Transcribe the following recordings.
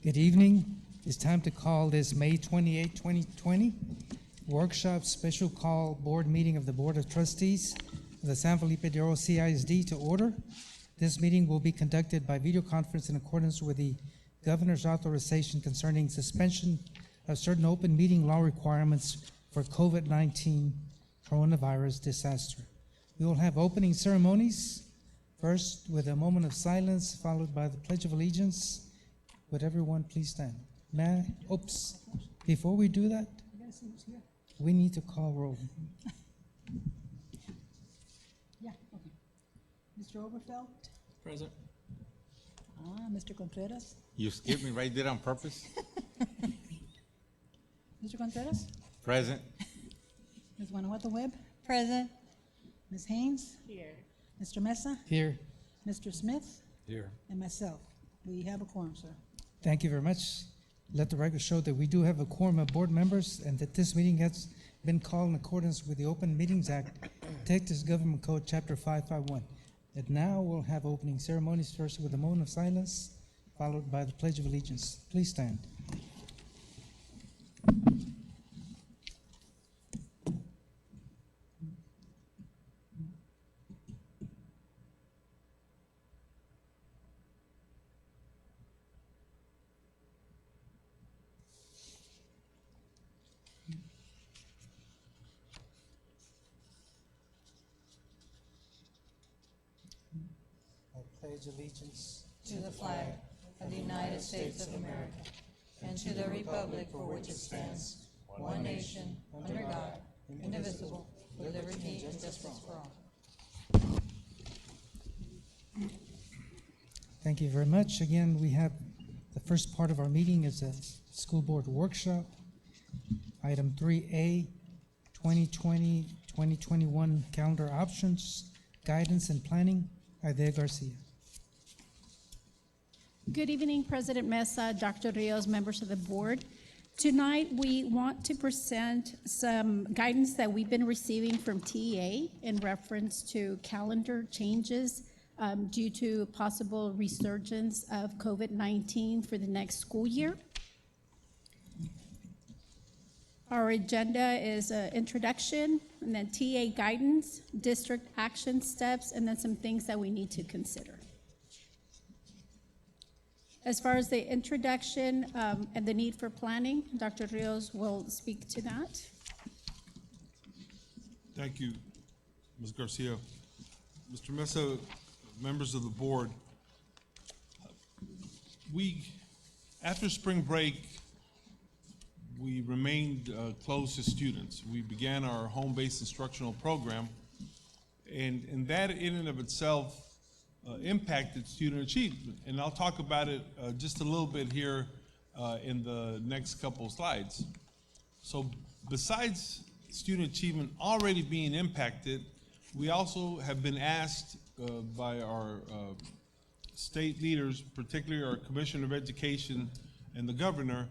Good evening. It's time to call this May 28, 2020 workshop special call board meeting of the Board of Trustees of the San Felipe de Oro CISD to order. This meeting will be conducted by video conference in accordance with the Governor's authorization concerning suspension of certain open meeting law requirements for COVID-19 coronavirus disaster. We will have opening ceremonies, first with a moment of silence, followed by the Pledge of Allegiance. Would everyone please stand? Before we do that, we need to call roll. Yeah, okay. Mr. Oberfeld? Present. Mr. Contreras? You skipped me right there on purpose? Mr. Contreras? Present. Ms. Guanajuato Webb? Present. Ms. Haynes? Here. Mr. Mesa? Here. Mr. Smith? Here. And myself. We have a quorum, sir. Thank you very much. Let the record show that we do have a quorum of board members and that this meeting has been called in accordance with the Open Meetings Act, Texas Government Code, Chapter 551. And now we'll have opening ceremonies, first with a moment of silence, followed by the Pledge of Allegiance. Please stand. I pledge allegiance To the flag of the United States of America and to the republic for which it stands, one nation, under God, indivisible, with liberty and justice for all. Thank you very much. Again, we have the first part of our meeting is a school board workshop. Item 3A, 2020-2021 calendar options, guidance and planning. Ida Garcia. Good evening, President Mesa, Dr. Rios, members of the board. Tonight, we want to present some guidance that we've been receiving from TEA in reference to calendar changes due to possible resurgence of COVID-19 for the next school year. Our agenda is an introduction, and then TEA guidance, district action steps, and then some things that we need to consider. As far as the introduction and the need for planning, Dr. Rios will speak to that. Thank you, Ms. Garcia. Mr. Mesa, members of the board, after spring break, we remained close to students. We began our home-based instructional program, and that in and of itself impacted student achievement. And I'll talk about it just a little bit here in the next couple of slides. So besides student achievement already being impacted, we also have been asked by our state leaders, particularly our Commissioner of Education and the Governor,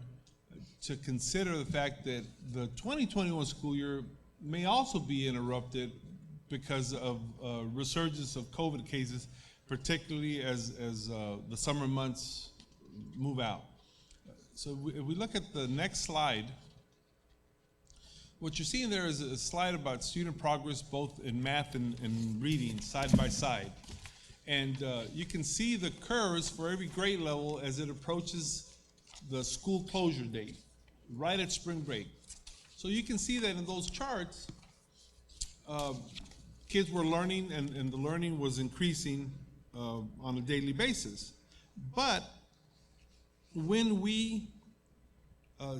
to consider the fact that the 2021 school year may also be interrupted because of resurgence of COVID cases, particularly as the summer months move out. So if we look at the next slide, what you're seeing there is a slide about student progress both in math and reading side by side. And you can see the curves for every grade level as it approaches the school closure date, right at spring break. So you can see that in those charts, kids were learning and the learning was increasing on a daily basis. But when we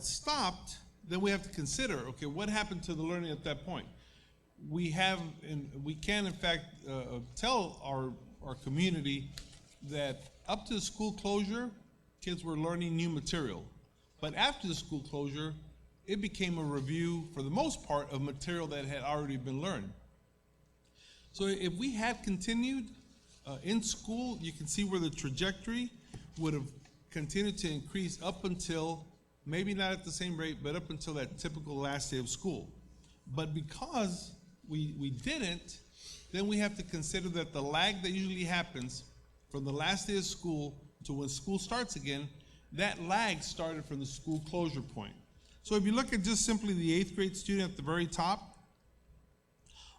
stopped, then we have to consider, okay, what happened to the learning at that point? We have, and we can in fact tell our community that up to the school closure, kids were learning new material. But after the school closure, it became a review, for the most part, of material that had already been learned. So if we had continued in school, you can see where the trajectory would have continued to increase up until, maybe not at the same rate, but up until that typical last day of school. But because we didn't, then we have to consider that the lag that usually happens from the last day of school to when school starts again that lag started from the school closure point. So if you look at just simply the 8th grade student at the very top,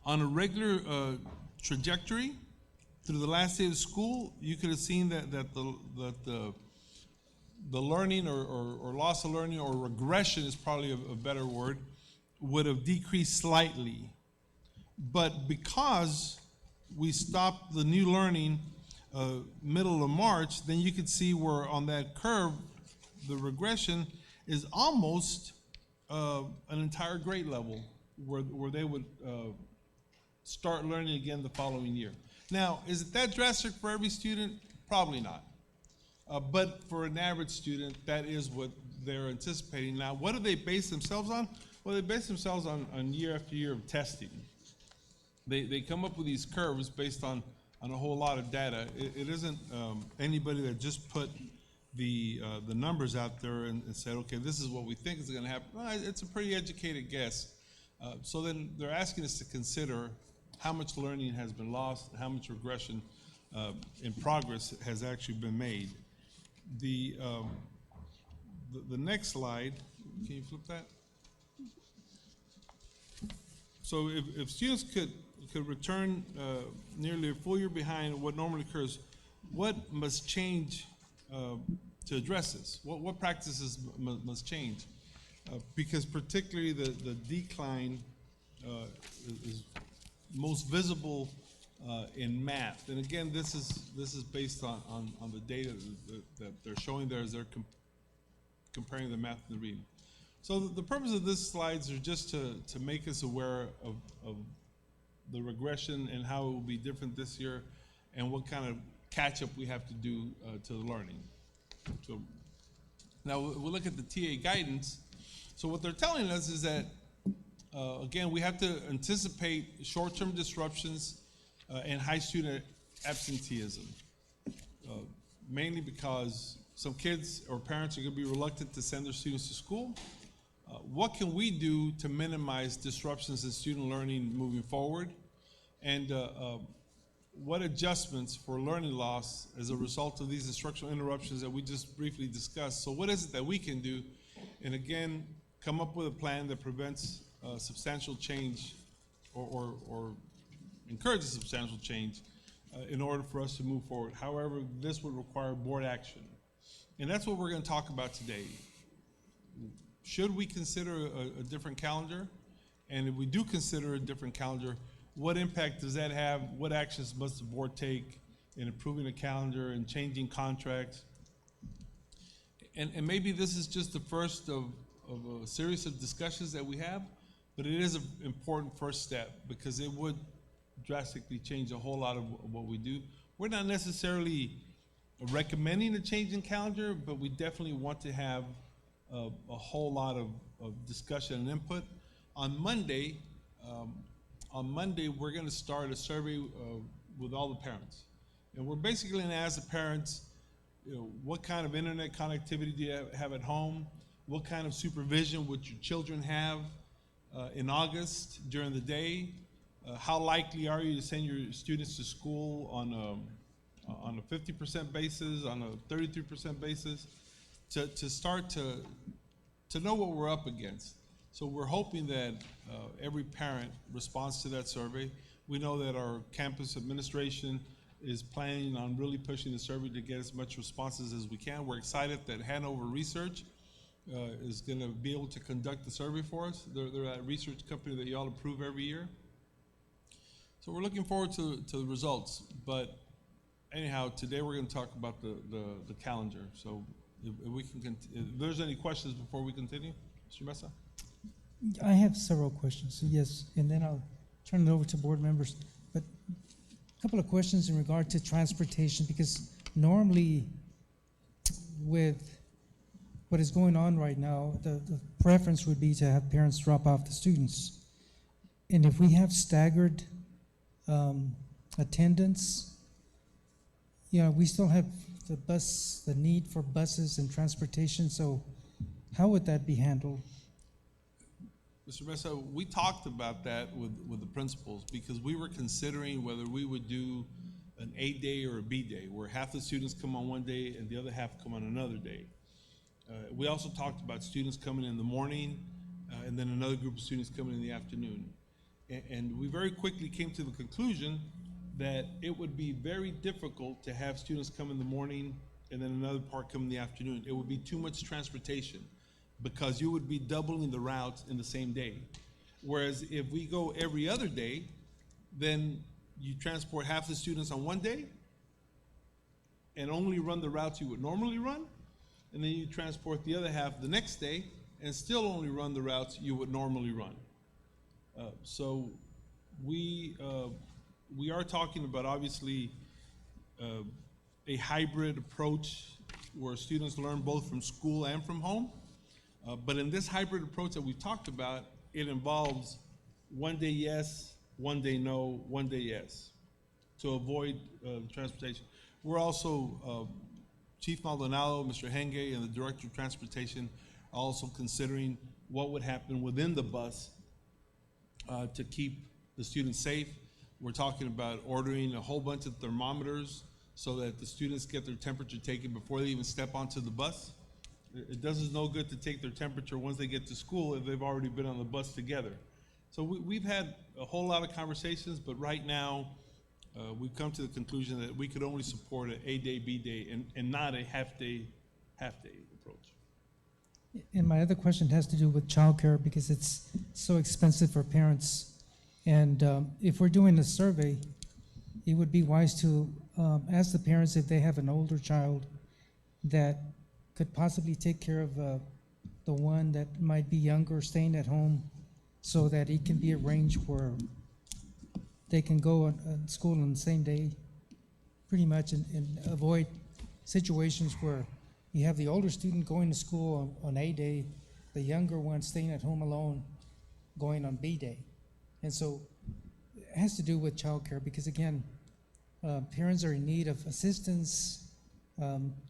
on a regular trajectory through the last day of school, you could have seen that the learning or loss of learning or regression is probably a better word, would have decreased slightly. But because we stopped the new learning middle of March, then you could see where on that curve, the regression is almost an entire grade level where they would start learning again the following year. Now, is it that drastic for every student? Probably not. But for an average student, that is what they're anticipating. Now, what do they base themselves on? Well, they base themselves on year after year of testing. They come up with these curves based on a whole lot of data. It isn't anybody that just put the numbers out there and said, okay, this is what we think is going to happen. Well, it's a pretty educated guess. So then they're asking us to consider how much learning has been lost, how much regression in progress has actually been made. The next slide, can you flip that? So if students could return nearly a full year behind what normally occurs, what must change to address this? What practices must change? Because particularly the decline is most visible in math. And again, this is based on the data that they're showing there as they're comparing the math and the reading. So the purpose of this slides are just to make us aware of the regression and how it will be different this year and what kind of catch-up we have to do to the learning. So now we'll look at the TA guidance. So what they're telling us is that again, we have to anticipate short-term disruptions and high student absenteeism, mainly because some kids or parents are going to be reluctant to send their students to school. What can we do to minimize disruptions in student learning moving forward? And what adjustments for learning loss as a result of these instructional interruptions that we just briefly discussed? So what is it that we can do? And again, come up with a plan that prevents substantial change or encourages substantial change in order for us to move forward. However, this would require board action. And that's what we're going to talk about today. Should we consider a different calendar? And if we do consider a different calendar, what impact does that have? What actions must the board take in improving the calendar and changing contracts? And maybe this is just the first of a series of discussions that we have, but it is an important first step because it would drastically change a whole lot of what we do. We're not necessarily recommending a change in calendar, but we definitely want to have a whole lot of discussion and input. On Monday, we're going to start a survey with all the parents. And we're basically going to ask the parents, what kind of internet connectivity do you have at home? What kind of supervision would your children have in August during the day? How likely are you to send your students to school on a 50% basis, on a 33% basis, to start to know what we're up against? So we're hoping that every parent responds to that survey. We know that our campus administration is planning on really pushing the survey to get as much responses as we can. We're excited that Hanover Research is going to be able to conduct the survey for us. They're that research company that y'all approve every year. So we're looking forward to the results. But anyhow, today we're going to talk about the calendar. So if we can, if there's any questions before we continue, Mr. Mesa? I have several questions, so yes, and then I'll turn it over to board members. But a couple of questions in regard to transportation, because normally with what is going on right now, the preference would be to have parents drop off the students. And if we have staggered attendance, we still have the need for buses and transportation, so how would that be handled? Mr. Mesa, we talked about that with the principals because we were considering whether we would do an A day or a B day, where half the students come on one day and the other half come on another day. We also talked about students coming in the morning, and then another group of students coming in the afternoon. And we very quickly came to the conclusion that it would be very difficult to have students come in the morning and then another part come in the afternoon. It would be too much transportation because you would be doubling the routes in the same day. Whereas if we go every other day, then you transport half the students on one day and only run the routes you would normally run, and then you transport the other half the next day and still only run the routes you would normally run. So we are talking about obviously a hybrid approach where students learn both from school and from home. But in this hybrid approach that we've talked about, it involves one day yes, one day no, one day yes, to avoid transportation. We're also, Chief Maldonado, Mr. Henge, and the Director of Transportation are also considering what would happen within the bus to keep the students safe. We're talking about ordering a whole bunch of thermometers so that the students get their temperature taken before they even step onto the bus. It does us no good to take their temperature once they get to school if they've already been on the bus together. So we've had a whole lot of conversations, but right now we've come to the conclusion that we could only support an A-day, B-day, and not a half-day approach. And my other question has to do with childcare because it's so expensive for parents. And if we're doing a survey, it would be wise to ask the parents if they have an older child that could possibly take care of the one that might be younger, staying at home, so that it can be arranged where they can go on school on the same day, pretty much, and avoid situations where you have the older student going to school on A day, the younger one staying at home alone, going on B day. And so it has to do with childcare because, again, parents are in need of assistance.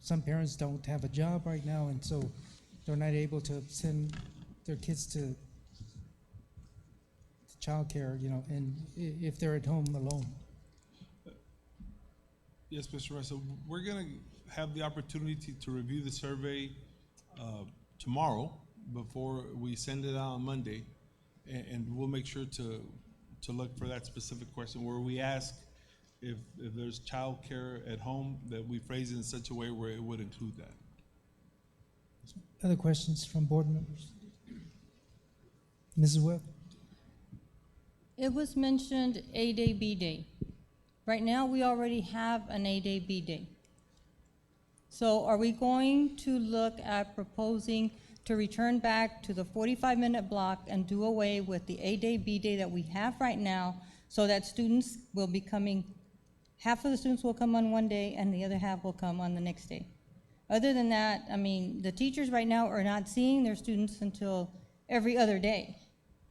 Some parents don't have a job right now, and so they're not able to send their kids to childcare, and if they're at home alone. Yes, Mr. Russell, we're going to have the opportunity to review the survey tomorrow before we send it out on Monday, and we'll make sure to look for that specific question where we ask if there's childcare at home, that we phrase it in such a way where it would include that. Other questions from board members? Mrs. Webb? It was mentioned A-day, B-day. Right now, we already have an A-day, B-day. So are we going to look at proposing to return back to the 45-minute block and do away with the A-day, B-day that we have right now so that students will be coming, half of the students will come on one day and the other half will come on the next day? Other than that, I mean, the teachers right now are not seeing their students until every other day.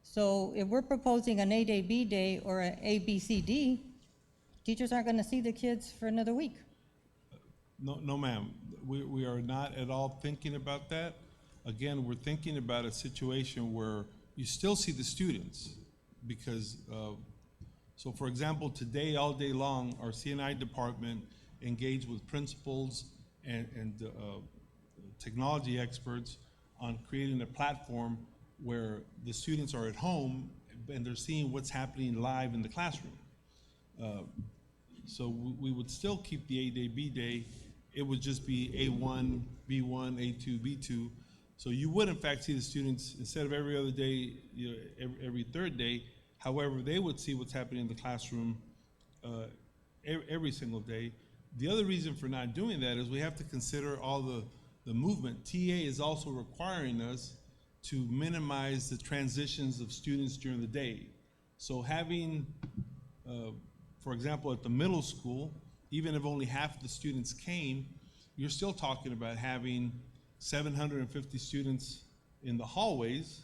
So if we're proposing an A-day, B-day, or an A, B, C, D, teachers aren't going to see the kids for another week. No, ma'am. We are not at all thinking about that. Again, we're thinking about a situation where you still see the students because, so for example, today, all day long, our C&I department engaged with principals and technology experts on creating a platform where the students are at home and they're seeing what's happening live in the classroom. So we would still keep the A-day, B-day. It would just be A1, B1, A2, B2. So you would in fact see the students instead of every other day, every third day. However, they would see what's happening in the classroom every single day. The other reason for not doing that is we have to consider all the movement. TA is also requiring us to minimize the transitions of students during the day. So having, for example, at the middle school, even if only half the students came, you're still talking about having 750 students in the hallways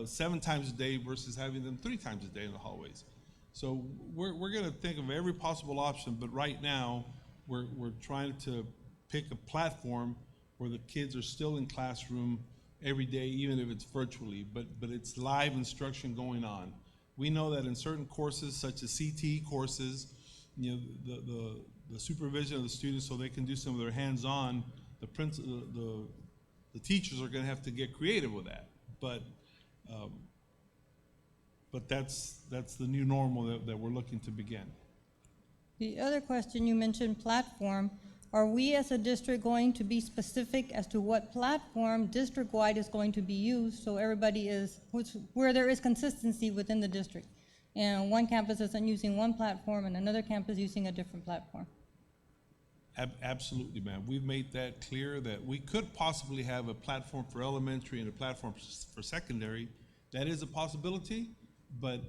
7 times a day versus having them 3 times a day in the hallways. So we're going to think of every possible option, but right now we're trying to pick a platform where the kids are still in classroom every day, even if it's virtually, but it's live instruction going on. We know that in certain courses, such as CT courses, the supervision of the students so they can do some of their hands-on, the the teachers are gonna have to get creative with that. But that's the new normal that we're looking to begin. The other question, you mentioned platform. Are we as a district going to be specific as to what platform district-wide is going to be used, so everybody is, where there is consistency within the district? And one campus isn't using one platform and another campus using a different platform? Absolutely, ma'am. We've made that clear that we could possibly have a platform for elementary and a platform for secondary. That is a possibility, but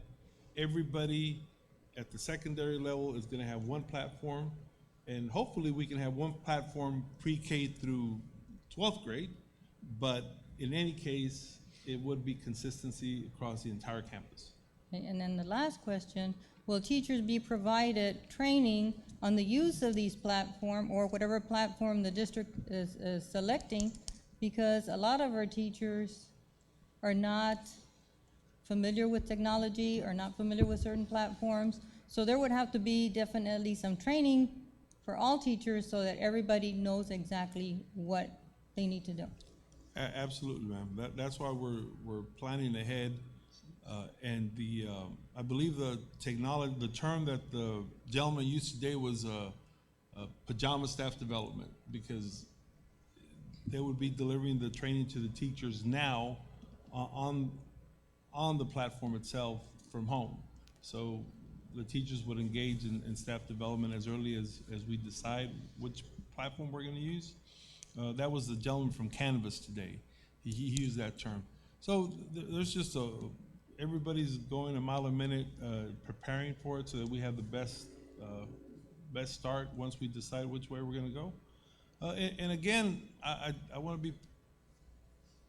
everybody at the secondary level is gonna have one platform, and hopefully we can have one platform pre-K through 12th grade, but in any case, it would be consistency across the entire campus. Okay, and then the last question, will teachers be provided training on the use of these platform or whatever platform the district is selecting? Because a lot of our teachers are not familiar with technology or not familiar with certain platforms. So there would have to be definitely some training for all teachers so that everybody knows exactly what they need to do. Absolutely, ma'am. That's why we're planning ahead. And I believe the term that the gentleman used today was pajama staff development, because they would be delivering the training to the teachers now on the platform itself from home. So the teachers would engage in staff development as early as we decide which platform we're going to use. That was the gentleman from Canvas today. He used that term. So there's just everybody's going a mile a minute preparing for it so that we have the best start once we decide which way we're going to go. And again, I want to be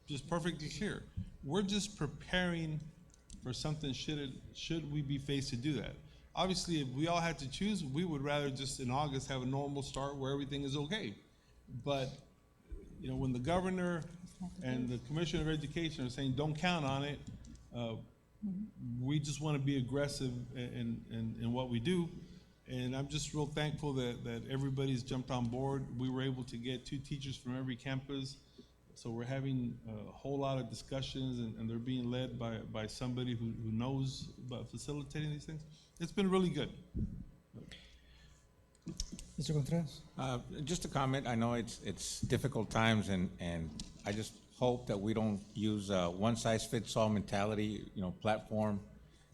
just perfectly clear. We're just preparing for something should we be faced to do that. Obviously, if we all had to choose, we would rather just in August have a normal start where everything is okay. But you know, when the governor and the Commissioner of Education are saying don't count on it, we just want to be aggressive in what we do. And I'm just real thankful that everybody's jumped on board. We were able to get 2 teachers from every campus. So we're having a whole lot of discussions, and they're being led by somebody who knows about facilitating these things. It's been really good. Mr. Contreras? Just a comment. I know it's difficult times, and I just hope that we don't use a one-size-fits-all mentality, platform.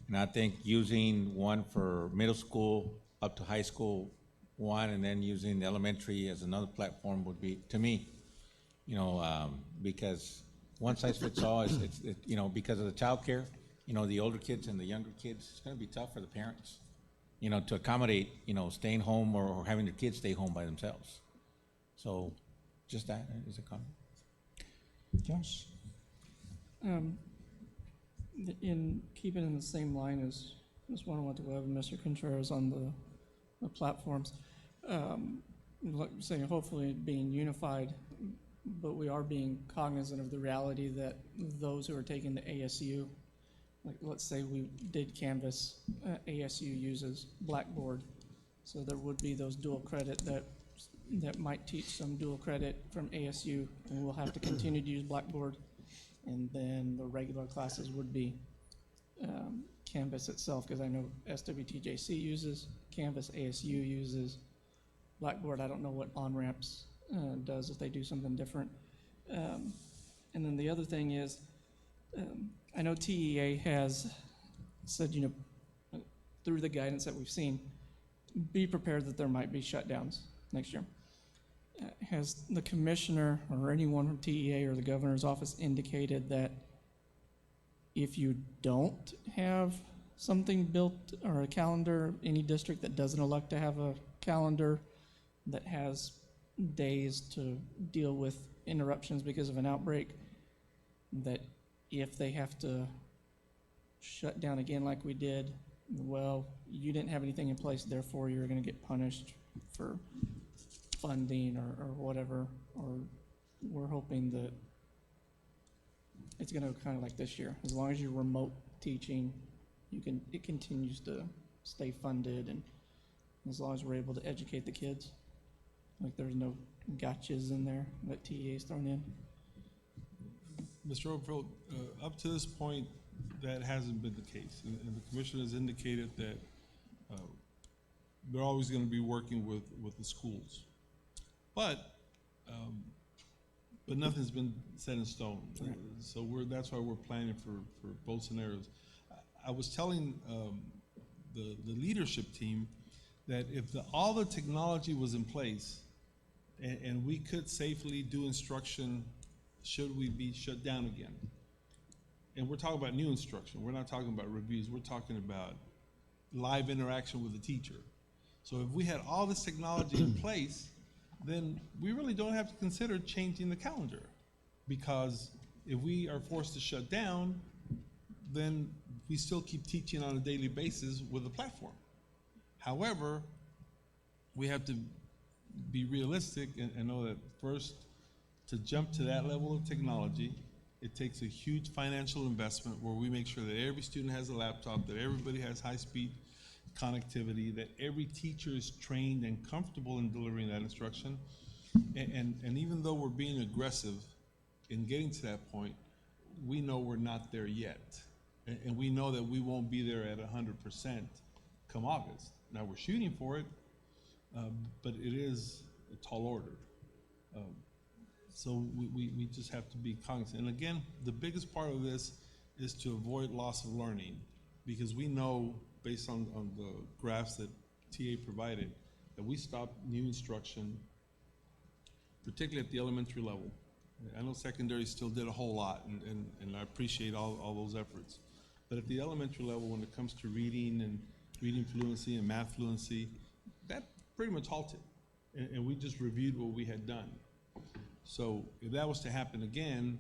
And I think using one for middle school up to high school, one, and then using the elementary as another platform would be, to me, because one size fits all is, because of the childcare, the older kids and the younger kids, it's gonna be tough for the parents, to accommodate, staying home or having their kids stay home by themselves. So just that is a comment. Josh? In keeping in the same line as one I want to go over, Mr. Contreras, on the platforms, like saying hopefully being unified, but we are being cognizant of the reality that those who are taking the ASU, like let's say we did Canvas, ASU uses Blackboard, so there would be those dual credit that might teach some dual credit from ASU, and we'll have to continue to use Blackboard, and then the regular classes would be Canvas itself, because I know SWTJC uses Canvas, ASU uses Blackboard. I don't know what on-ramps does, if they do something different. And then the other thing is, I know TEA has said, through the guidance that we've seen, be prepared that there might be shutdowns next year. Has the commissioner or anyone from TEA or the governor's office indicated that if you don't have something built or a calendar, any district that doesn't elect to have a calendar that has days to deal with interruptions because of an outbreak, that if they have to shut down again like we did, well, you didn't have anything in place, therefore you're going to get punished for funding or whatever, or we're hoping that it's going to kind of like this year. As long as you're remote teaching, it continues to stay funded, and as long as we're able to educate the kids, like there's no gotchas in there that TEA's thrown in. Mr. Overfield, up to this point, that hasn't been the case. And the commission has indicated that they're always going to be working with the schools. But nothing's been set in stone. So that's why we're planning for both scenarios. I was telling the leadership team that if all the technology was in place and we could safely do instruction, should we be shut down again? And we're talking about new instruction. We're not talking about reviews. We're talking about live interaction with the teacher. So if we had all this technology in place, then we really don't have to consider changing the calendar, because if we are forced to shut down, then we still keep teaching on a daily basis with a platform. However, we have to be realistic and know that first, to jump to that level of technology, it takes a huge financial investment where we make sure that every student has a laptop, that everybody has high-speed connectivity, that every teacher is trained and comfortable in delivering that instruction. And even though we're being aggressive in getting to that point, we know we're not there yet. And we know that we won't be there at 100% come August. Now, we're shooting for it, but it is a tall order. So we just have to be cognizant. And again, the biggest part of this is to avoid loss of learning, because we know, based on the graphs that TA provided, that we stopped new instruction, particularly at the elementary level. I know secondary still did a whole lot, and I appreciate all those efforts. But at the elementary level, when it comes to reading and reading fluency and math fluency, that pretty much halted. And we just reviewed what we had done. So if that was to happen again,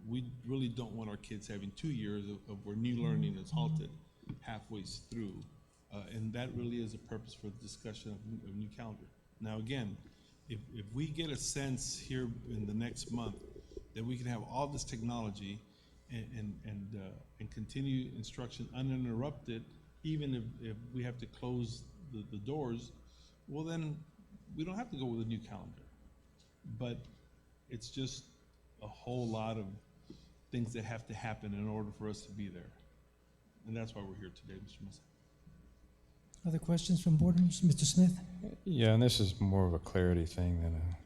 we really don't want our kids having 2 years of where new learning is halted halfway through. And that really is a purpose for the discussion of new calendar. Now again, if we get a sense here in the next month that we can have all this technology and continue instruction uninterrupted, even if we have to close the doors, well then we don't have to go with a new calendar. But it's just a whole lot of things that have to happen in order for us to be there. And that's why we're here today, Mr. Mesa. Other questions from board members? Mr. Smith? Yeah, and this is more of a clarity thing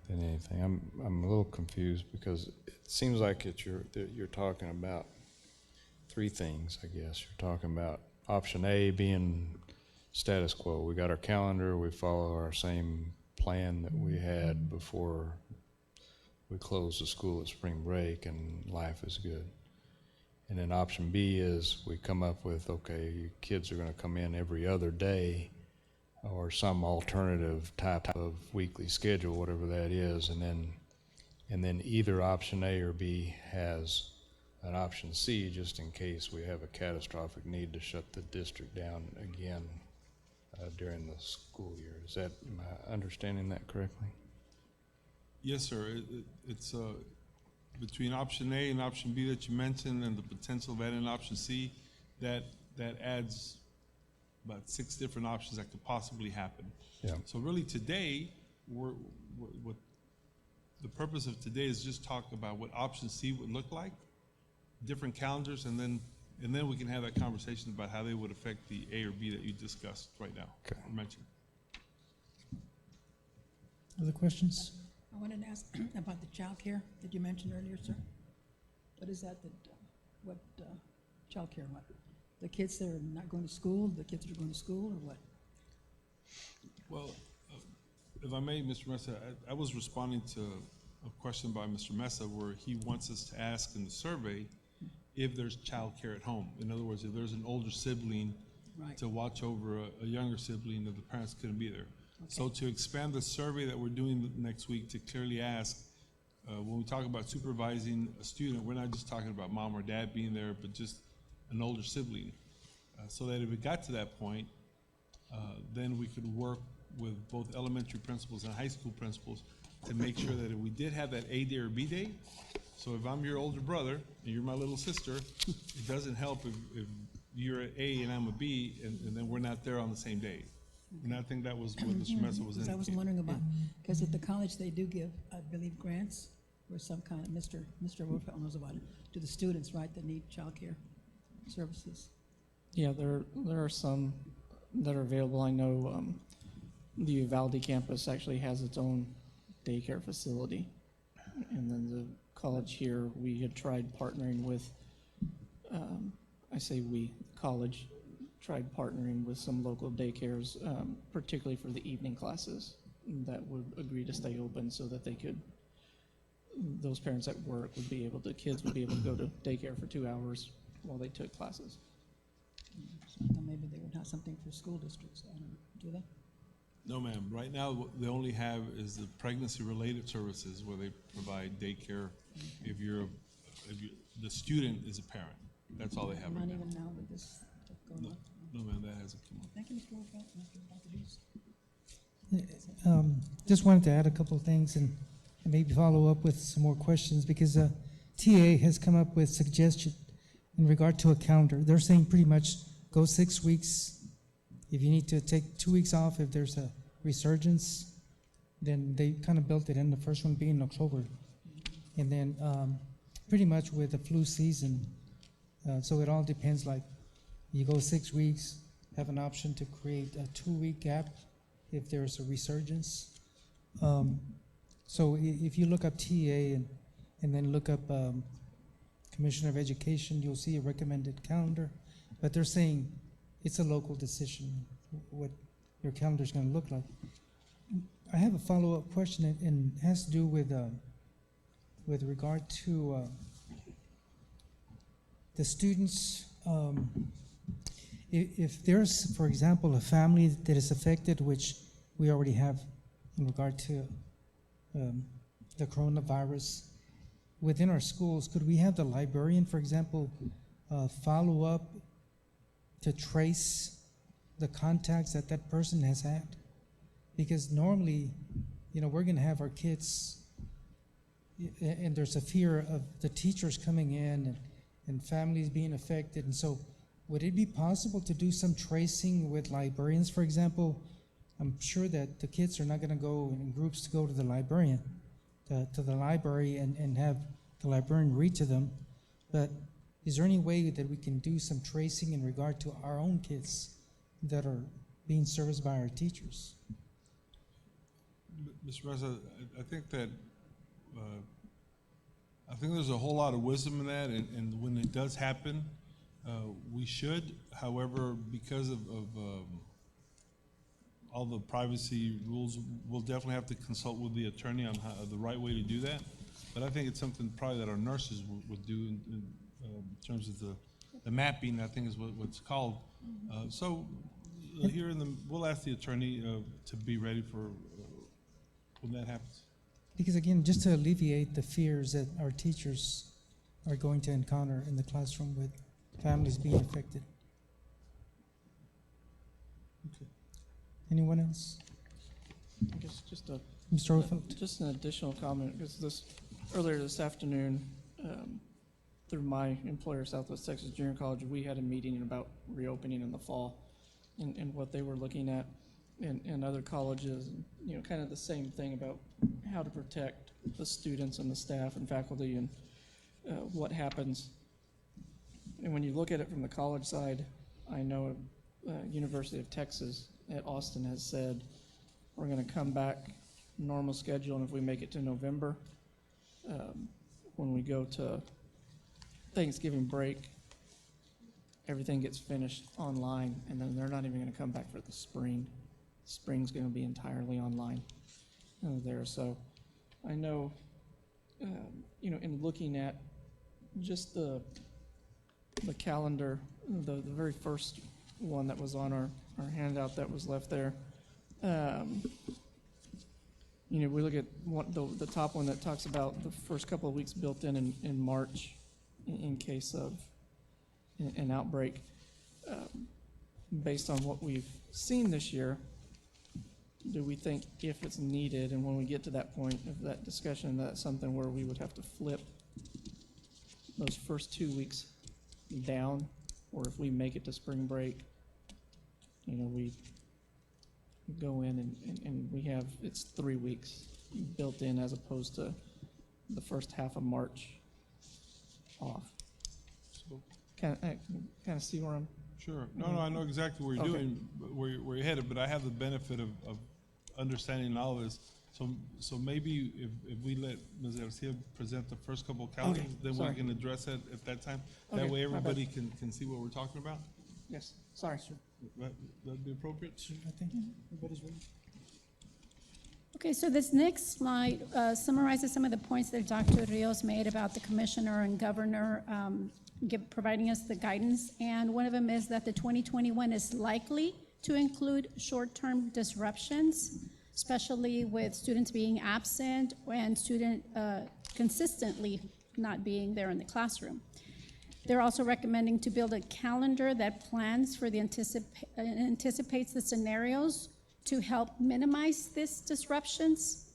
than anything. I'm a little confused because it seems like you're talking about three things, I guess. You're talking about option A being status quo. We got our calendar, we follow our same plan that we had before we closed the school at spring break, and life is good. And then option B is we come up with, okay, you kids are going to come in every other day or some alternative type of weekly schedule, whatever that is, and then either option A or B has an option C just in case we have a catastrophic need to shut the district down again during the school year. Am I understanding that correctly? Yes, sir. It's between option A and option B that you mentioned, and the potential of adding option C, that adds about 6 different options that could possibly happen. Yeah. So really today, what the purpose of today is just talk about what option C would look like, different calendars, and then we can have that conversation about how they would affect the A or B that you discussed right now. Okay. Or mentioned. Other questions? I wanted to ask about the childcare that you mentioned earlier, sir. What is that, what childcare, what? The kids that are not going to school, the kids that are going to school, or what? Well, if I may, Mr. Mesa, I was responding to a question by Mr. Mesa where he wants us to ask in the survey if there's childcare at home. In other words, if there's an older sibling Right. to watch over a younger sibling if the parents couldn't be there. Okay. So to expand the survey that we're doing next week to clearly ask, when we talk about supervising a student, we're not just talking about mom or dad being there, but just an older sibling. So that if it got to that point, then we could work with both elementary principals and high school principals to make sure that if we did have that A day or B day, so if I'm your older brother and you're my little sister, it doesn't help if you're an A and I'm a B, and then we're not there on the same day. And I think that was what Mr. Mesa was Because I was indicating. wondering about, because at the college, they do give, I believe, grants or some kind of, Mr. Rotfeld knows about it, to the students, right, that need childcare services? Yeah, there are some that are available. I know the Uvalde campus actually has its own daycare facility. And then the college here, we had tried partnering with, I say we, college tried partnering with some local daycares, particularly for the evening classes that would agree to stay open so that they could, those parents at work would be able to, kids would be able to go to daycare for 2 hours while they took classes. So I thought maybe they would have something for school districts, I don't know, do they? No, ma'am. Right now, what they only have is the pregnancy-related services where they provide daycare if the student is a parent. That's all they have Not right now. even now with this stuff going on? No, ma'am, that hasn't come up. Thank you, Mr. Rotfeld, Dr. Hughes. Just wanted to add a couple of things and maybe follow up with some more questions because TA has come up with suggestion in regard to a calendar. They're saying pretty much go 6 weeks. If you need to take 2 weeks off, if there's a resurgence, then they kind of built it in, the first one being October. And then pretty much with the flu season, so it all depends, like you go 6 weeks, have an option to create a 2-week gap if there's a resurgence. So if you look up TA and then look up Commissioner of Education, you'll see a recommended calendar. But they're saying it's a local decision, what your calendar is going to look like. I have a follow-up question, and it has to do with regard to the students. If there's, for example, a family that is affected, which we already have in regard to the coronavirus, within our schools, could we have the librarian, for example, follow up to trace the contacts that that person has had? Because normally, we're going to have our kids, and there's a fear of the teachers coming in and families being affected. And so would it be possible to do some tracing with librarians, for example? I'm sure that the kids are not going to go in groups to go to the librarian, to the library and have the librarian read to them. But is there any way that we can do some tracing in regard to our own kids that are being serviced by our teachers? Mr. Reza, I think that there's a whole lot of wisdom in that, and when it does happen, we should. However, because of all the privacy rules, we'll definitely have to consult with the attorney on the right way to do that. But I think it's something probably that our nurses would do in terms of the mapping, I think is what's called. We'll ask the attorney to be ready for when that happens. Because again, just to alleviate the fears that our teachers are going to encounter in the classroom with families being affected. Okay. Anyone else? I guess just Mr. Rotfeld? just an additional comment, because earlier this afternoon, through my employer, Southwest Texas Junior College, we had a meeting about reopening in the fall and what they were looking at in other colleges, kind of the same thing about how to protect the students and the staff and faculty and what happens. And when you look at it from the college side, I know University of Texas at Austin has said, we're going to come back normal schedule, and if we make it to November, when we go to Thanksgiving break, everything gets finished online, and then they're not even going to come back for the spring. Spring's going to be entirely online there. So I know, in looking at just the calendar, the very first one that was on our handout that was left there, we look at the top one that talks about the first couple of weeks built in March in case of an outbreak. Based on what we've seen this year, do we think if it's needed, and when we get to that point of that discussion, that's something where we would have to flip those first 2 weeks down, or if we make it to spring break, we go in and we have, it's 3 weeks built in as opposed to the first half of March off. So, Kind of see where I'm, sure. No, I know exactly where you're Okay. doing, where you're headed, but I have the benefit of understanding all of this. So maybe if we let Ms. Garcia present the first couple of calendars, then we sorry. can address it at that time. Okay, That way my bad. everybody can see what we're talking about. yes, sorry. That'd be appropriate? I think everybody's ready. Okay, so this next slide summarizes some of the points that Dr. Rios made about the commissioner and governor providing us the guidance. And one of them is that the 2021 is likely to include short-term disruptions, especially with students being absent and student consistently not being there in the classroom. They're also recommending to build a calendar that plans for the anticipates the scenarios to help minimize these disruptions.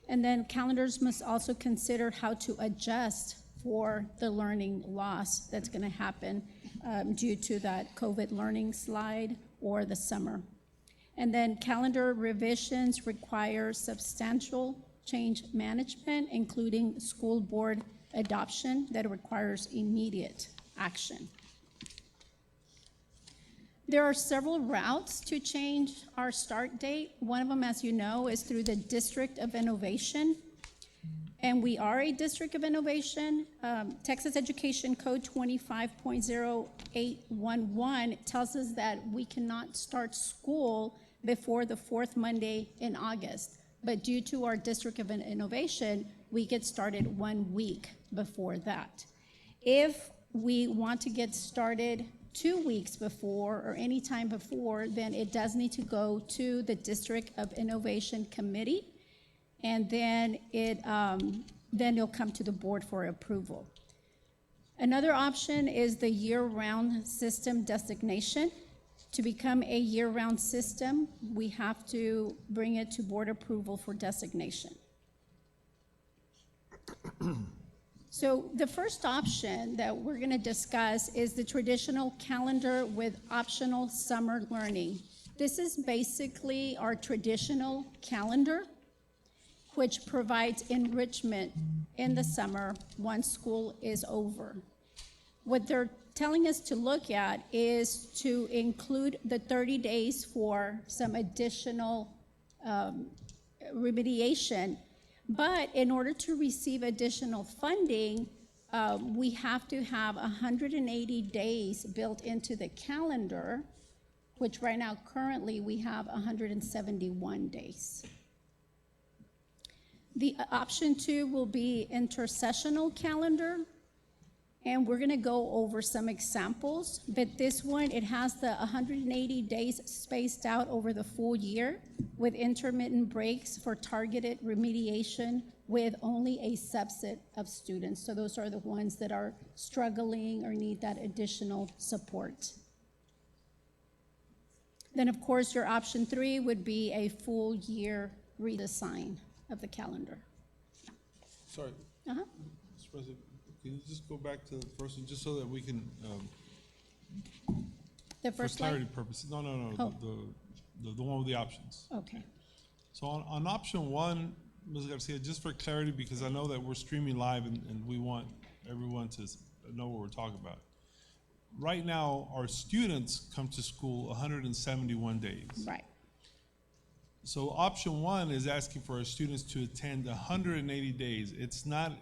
And then calendars must also consider how to adjust for the learning loss that's going to happen due to that COVID learning slide or the summer. And then calendar revisions require substantial change management, including school board adoption that requires immediate action. There are several routes to change our start date. One of them, as you know, is through the District of Innovation. And we are a District of Innovation. Texas Education Code 25.0811 tells us that we cannot start school before the fourth Monday in August. But due to our District of Innovation, we get started 1 week before that. If we want to get started 2 weeks before or any time before, then it does need to go to the District of Innovation Committee, and then it'll come to the board for approval. Another option is the year-round system designation. To become a year-round system, we have to bring it to board approval for designation. So the first option that we're going to discuss is the traditional calendar with optional summer learning. This is basically our traditional calendar, which provides enrichment in the summer once school is over. What they're telling us to look at is to include the 30 days for some additional remediation. But in order to receive additional funding, we have to have 180 days built into the calendar, which right now currently we have 171 days. The option 2 will be intersessional calendar, and we're going to go over some examples, but this one, it has the 180 days spaced out over the full year with intermittent breaks for targeted remediation with only a subset of students. So those are the ones that are struggling or need that additional support. Then, of course, your option 3 would be a full year redesign of the calendar. Sorry, Uh-huh. Mr. President, can you just go back to the first one, just so that we can, The for first clarity slide? purposes, no, Oh. the one with the options. Okay. So on option 1, Ms. Garcia, just for clarity, because I know that we're streaming live and we want everyone to know what we're talking about. Right now, our students come to school 171 days. Right. So option 1 is asking for our students to attend 180 days. It's not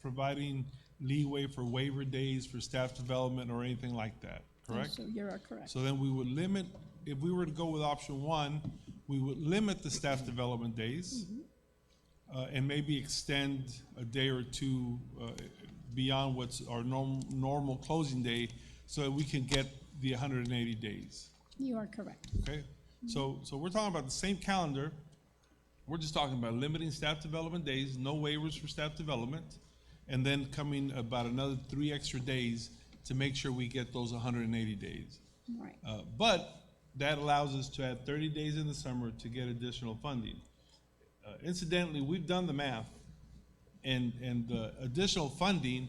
providing leeway for waiver days for staff development or anything like that, correct? So you're correct. So then we would limit, if we were to go with option 1, we would limit the staff development days and maybe extend a day or two beyond what's our normal closing day so that we can get the 180 days, You are correct. okay? So we're talking about the same calendar. We're just talking about limiting staff development days, no waivers for staff development, and then coming about another 3 extra days to make sure we get those 180 days. Right. But that allows us to add 30 days in the summer to get additional funding. Incidentally, we've done the math, and the additional funding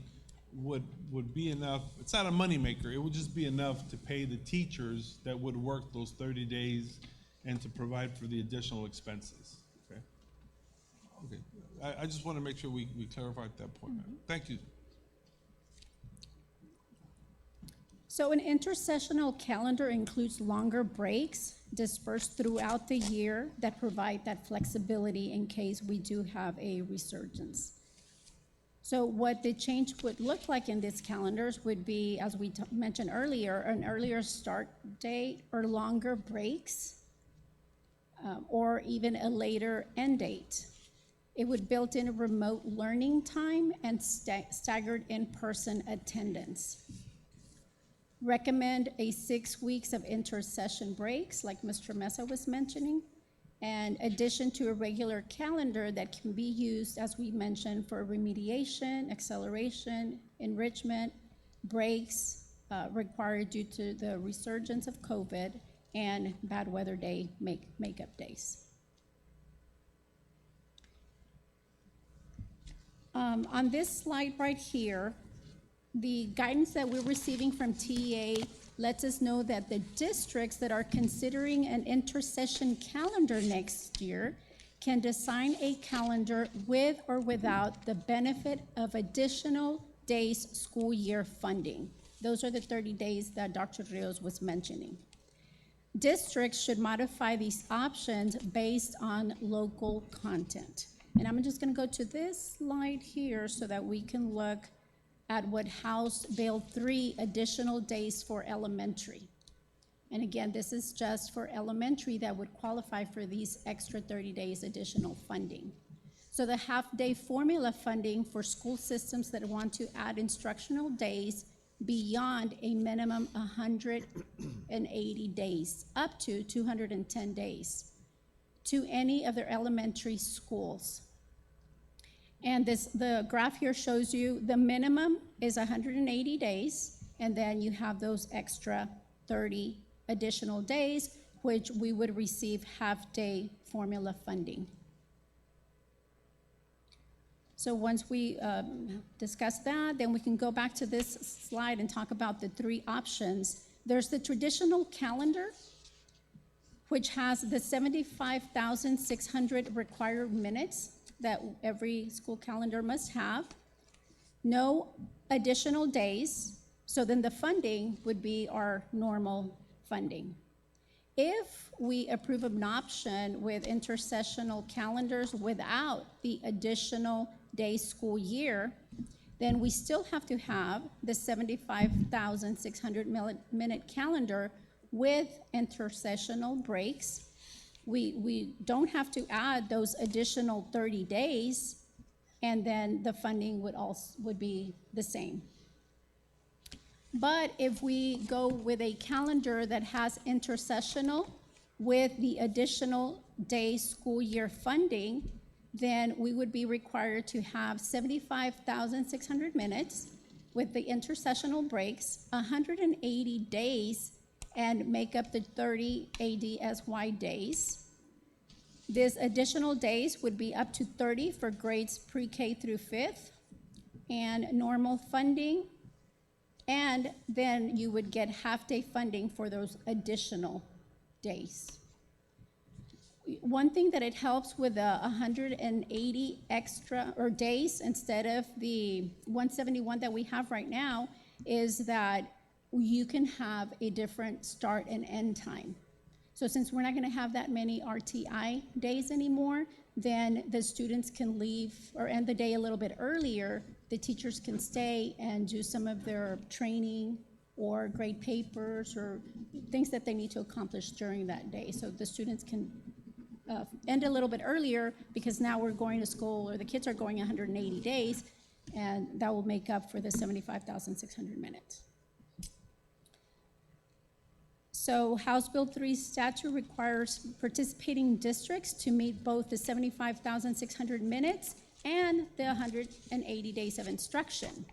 would be enough. It's not a moneymaker. It would just be enough to pay the teachers that would work those 30 days and to provide for the additional expenses. Okay. Okay. I just want to make sure we clarified that point. Thank you. So an intersessional calendar includes longer breaks dispersed throughout the year that provide that flexibility in case we do have a resurgence. So what the change would look like in these calendars would be, as we mentioned earlier, an earlier start date or longer breaks, or even a later end date. It would build in a remote learning time and staggered in-person attendance. Recommend a 6 weeks of intersession breaks, like Mr. Mesa was mentioning, and addition to a regular calendar that can be used, as we mentioned, for remediation, acceleration, enrichment, breaks required due to the resurgence of COVID, and bad weather day makeup days. On this slide right here, the guidance that we're receiving from TEA lets us know that the districts that are considering an intersession calendar next year can design a calendar with or without the benefit of additional days school year funding. Those are the 30 days that Dr. Rios was mentioning. Districts should modify these options based on local content. And I'm just gonna go to this slide here so that we can look at what House Bill 3 additional days for elementary. And again, this is just for elementary that would qualify for these extra 30 days additional funding. So the half-day formula funding for school systems that want to add instructional days beyond a minimum 180 days, up to 210 days, to any of their elementary schools. And the graph here shows you the minimum is 180 days, and then you have those extra 30 additional days, which we would receive half-day formula funding. So once we discuss that, then we can go back to this slide and talk about the 3 options. There's the traditional calendar, which has the 75,600 required minutes that every school calendar must have, no additional days, so then the funding would be our normal funding. If we approve an option with intersessional calendars without the additional day school year, then we still have to have the 75,600 minute calendar with intersessional breaks. We don't have to add those additional 30 days, and then the funding would be the same. But if we go with a calendar that has intersessional with the additional day school year funding, then we would be required to have 75,600 minutes with the intersessional breaks, 180 days, and make up the 30 ADSY days. These additional days would be up to 30 for grades pre-K through 5th and normal funding, and then you would get half-day funding for those additional days. One thing that it helps with the 180 extra or days instead of the 171 that we have right now is that you can have a different start and end time. So since we're not going to have that many RTI days anymore, then the students can leave or end the day a little bit earlier. The teachers can stay and do some of their training or grade papers or things that they need to accomplish during that day. So the students can end a little bit earlier because now we're going to school, or the kids are going 180 days, and that will make up for the 75,600 minutes. So House Bill 3 statute requires participating districts to meet both the 75,600 minutes and the 180 days of instruction.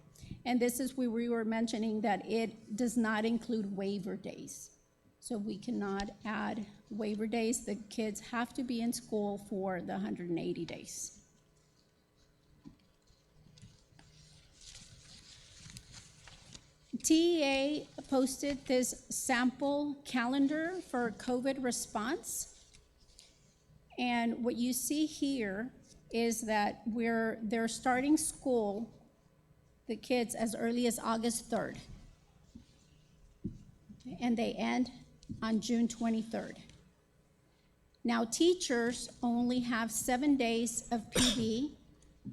And this is where we were mentioning that it does not include waiver days. So we cannot add waiver days. The kids have to be in school for the 180 days. TEA posted this sample calendar for COVID response. And what you see here is that they're starting school, the kids, as early as August 3rd. And they end on June 23rd. Now, teachers only have 7 days of PD,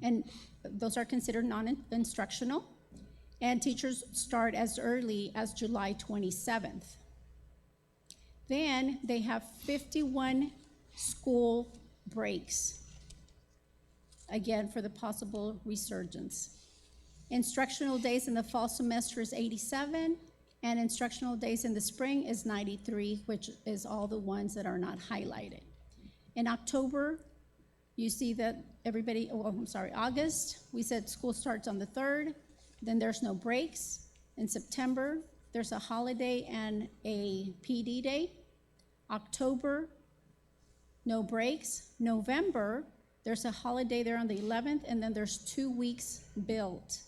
and those are considered non-instructional. And teachers start as early as July 27th. Then they have 51 school breaks, again, for the possible resurgence. Instructional days in the fall semester is 87, and instructional days in the spring is 93, which is all the ones that are not highlighted. In October, you see that August, we said school starts on the 3rd, then there's no breaks. In September, there's a holiday and a PD day. October, no breaks. November, there's a holiday there on the 11th, and then there's 2 weeks built.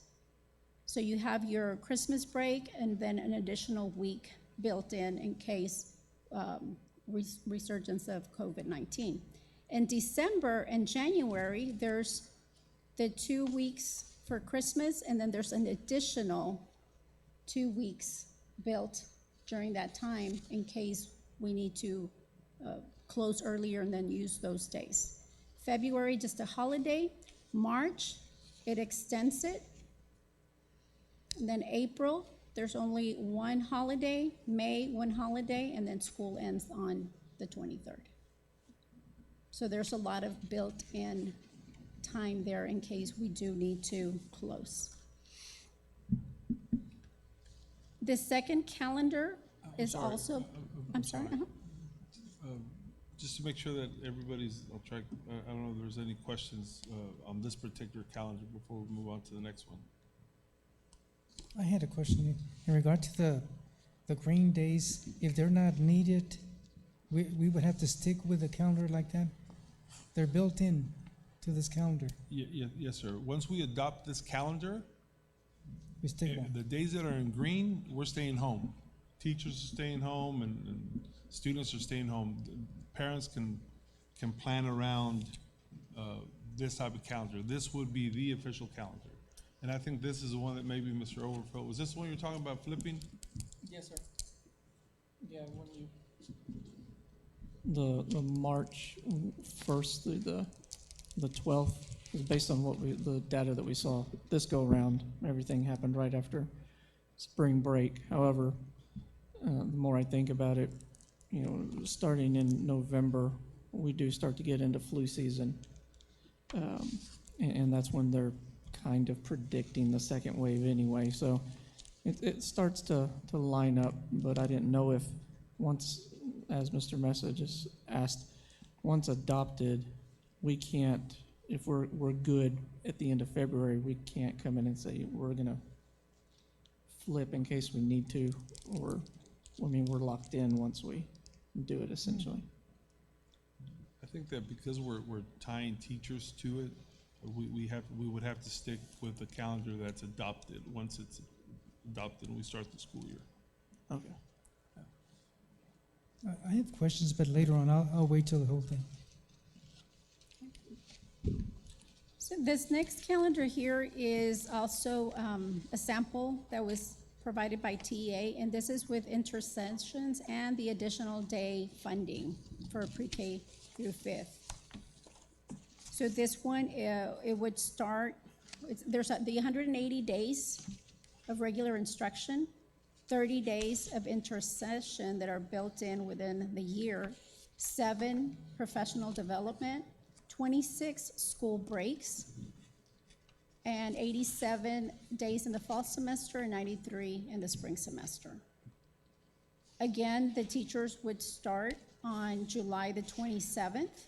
So you have your Christmas break and then an additional week built in case resurgence of COVID-19. In December and January, there's the 2 weeks for Christmas, and then there's an additional 2 weeks built during that time in case we need to close earlier and then use those days. February, just a holiday. March, it extends it. And then April, there's only one holiday. May, one holiday, and then school ends on the 23rd. So there's a lot of built-in time there in case we do need to close. The second calendar is also, I'm sorry. Just to make sure that everybody's on track, I don't know if there's any questions on this particular calendar before we move on to the next one. I had a question in regard to the green days. If they're not needed, we would have to stick with a calendar like that? They're built in to this calendar. Yes, sir. Once we adopt this calendar, We stick with the days that are in green, we're staying home. Teachers are staying home and students are staying home. Parents can plan around this type of calendar. This would be the official calendar. And I think this is the one that maybe Mr. Overfeld, was this the one you're talking about flipping? Yes, sir. Yeah, when you, the March 1st through the 12th is based on the data that we saw this go around. Everything happened right after spring break. However, the more I think about it, starting in November, we do start to get into flu season. And that's when they're kind of predicting the second wave anyway. So it starts to line up, but I didn't know if once, as Mr. Messa just asked, once adopted, we can't, if we're good at the end of February, we can't come in and say we're gonna flip in case we need to, or, we're locked in once we do it essentially. I think that because we're tying teachers to it, we would have to stick with the calendar that's adopted once it's adopted and we start the school year. Okay. I have questions, but later on. I'll wait till the whole thing. So this next calendar here is also a sample that was provided by TEA, and this is with intercessions and the additional day funding for pre-K through 5th. So this one, it would start, there's the 180 days of regular instruction, 30 days of intercession that are built in within the year, 7 professional development, 26 school breaks, and 87 days in the fall semester and 93 in the spring semester. Again, the teachers would start on July the 27th,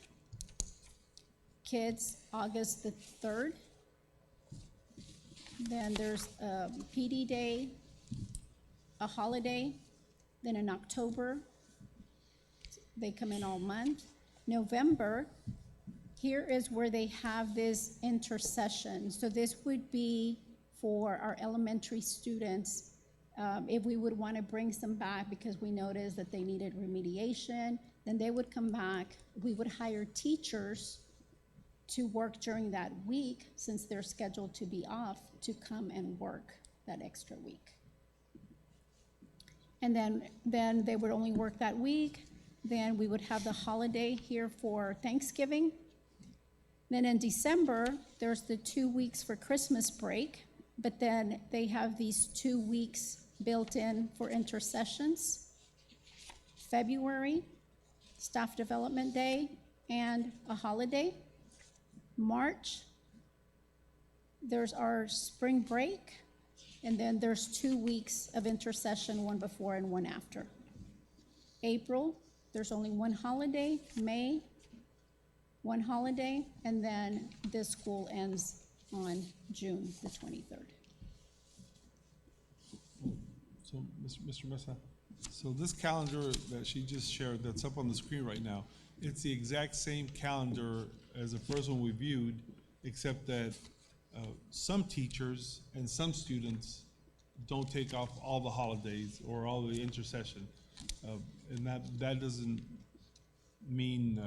kids August the 3rd. Then there's a PD day, a holiday. Then in October, they come in all month. November, here is where they have this intercession. So this would be for our elementary students, if we would want to bring some back because we noticed that they needed remediation, then they would come back. We would hire teachers to work during that week, since they're scheduled to be off, to come and work that extra week. And then they would only work that week. Then we would have the holiday here for Thanksgiving. Then in December, there's the 2 weeks for Christmas break, but then they have these 2 weeks built in for intercessions. February, Staff Development Day, and a holiday. March, there's our spring break, and then there's 2 weeks of intercession, one before and one after. April, there's only one holiday. May, one holiday, and then this school ends on June the 23rd. So, Mr. Mesa, so this calendar that she just shared, that's up on the screen right now, it's the exact same calendar as the first one we viewed, except that some teachers and some students don't take off all the holidays or all the intercession. And that doesn't mean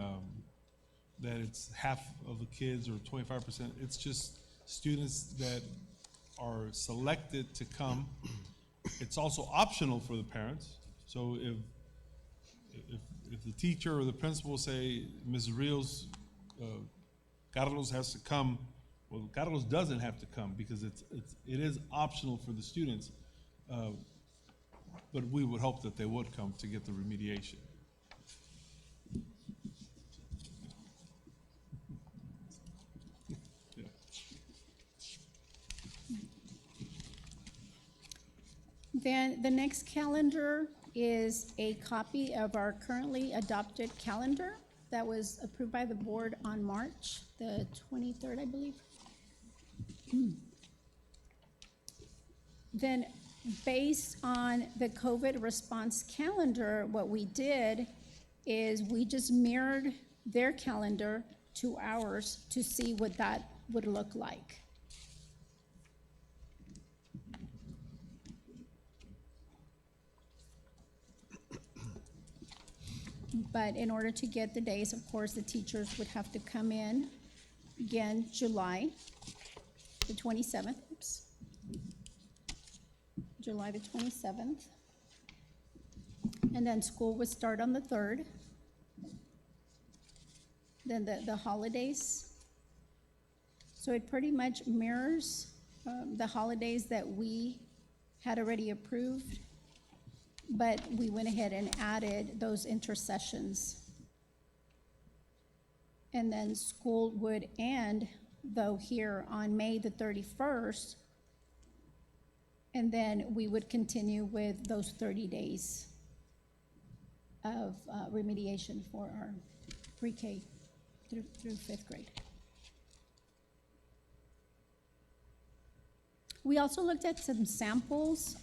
that it's half of the kids or 25%. It's just students that are selected to come. It's also optional for the parents. So if the teacher or the principal say, Ms. Rios, Carlos has to come, well, Carlos doesn't have to come because it is optional for the students. But we would hope that they would come to get the remediation. Yeah. Then the next calendar is a copy of our currently adopted calendar that was approved by the board on March the 23rd, I believe. Then based on the COVID response calendar, what we did is we just mirrored their calendar to ours to see what that would look like. But in order to get the days, of course, the teachers would have to come in again July the 27th. Oops. July the 27th. And then school would start on the 3rd. Then the holidays. So it pretty much mirrors the holidays that we had already approved, but we went ahead and added those intercessions. And then school would end, though, here on May the 31st, and then we would continue with those 30 days of remediation for our pre-K through 5th grade. We also looked at some samples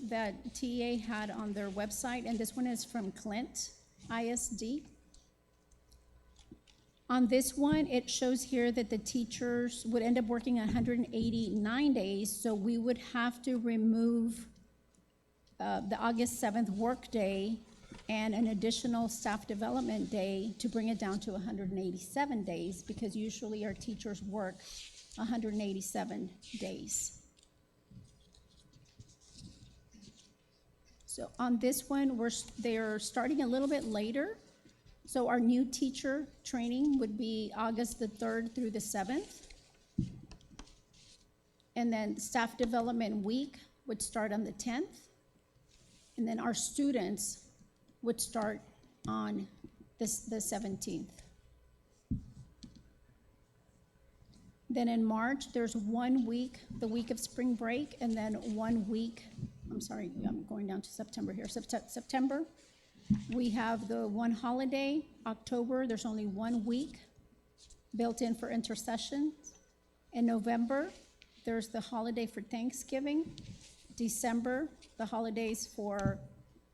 that TEA had on their website, and this one is from Clint ISD. On this one, it shows here that the teachers would end up working 189 days, so we would have to remove the August 7th workday and an additional staff development day to bring it down to 187 days, because usually our teachers work 187 days. So on this one, they're starting a little bit later. So our new teacher training would be August the 3rd through the 7th. And then staff development week would start on the 10th. And then our students would start on the 17th. Then in March, there's 1 week, the week of spring break, and then 1 week, I'm sorry, I'm going down to September here. September, we have the one holiday. October, there's only 1 week built in for intercession. In November, there's the holiday for Thanksgiving. December, the holidays for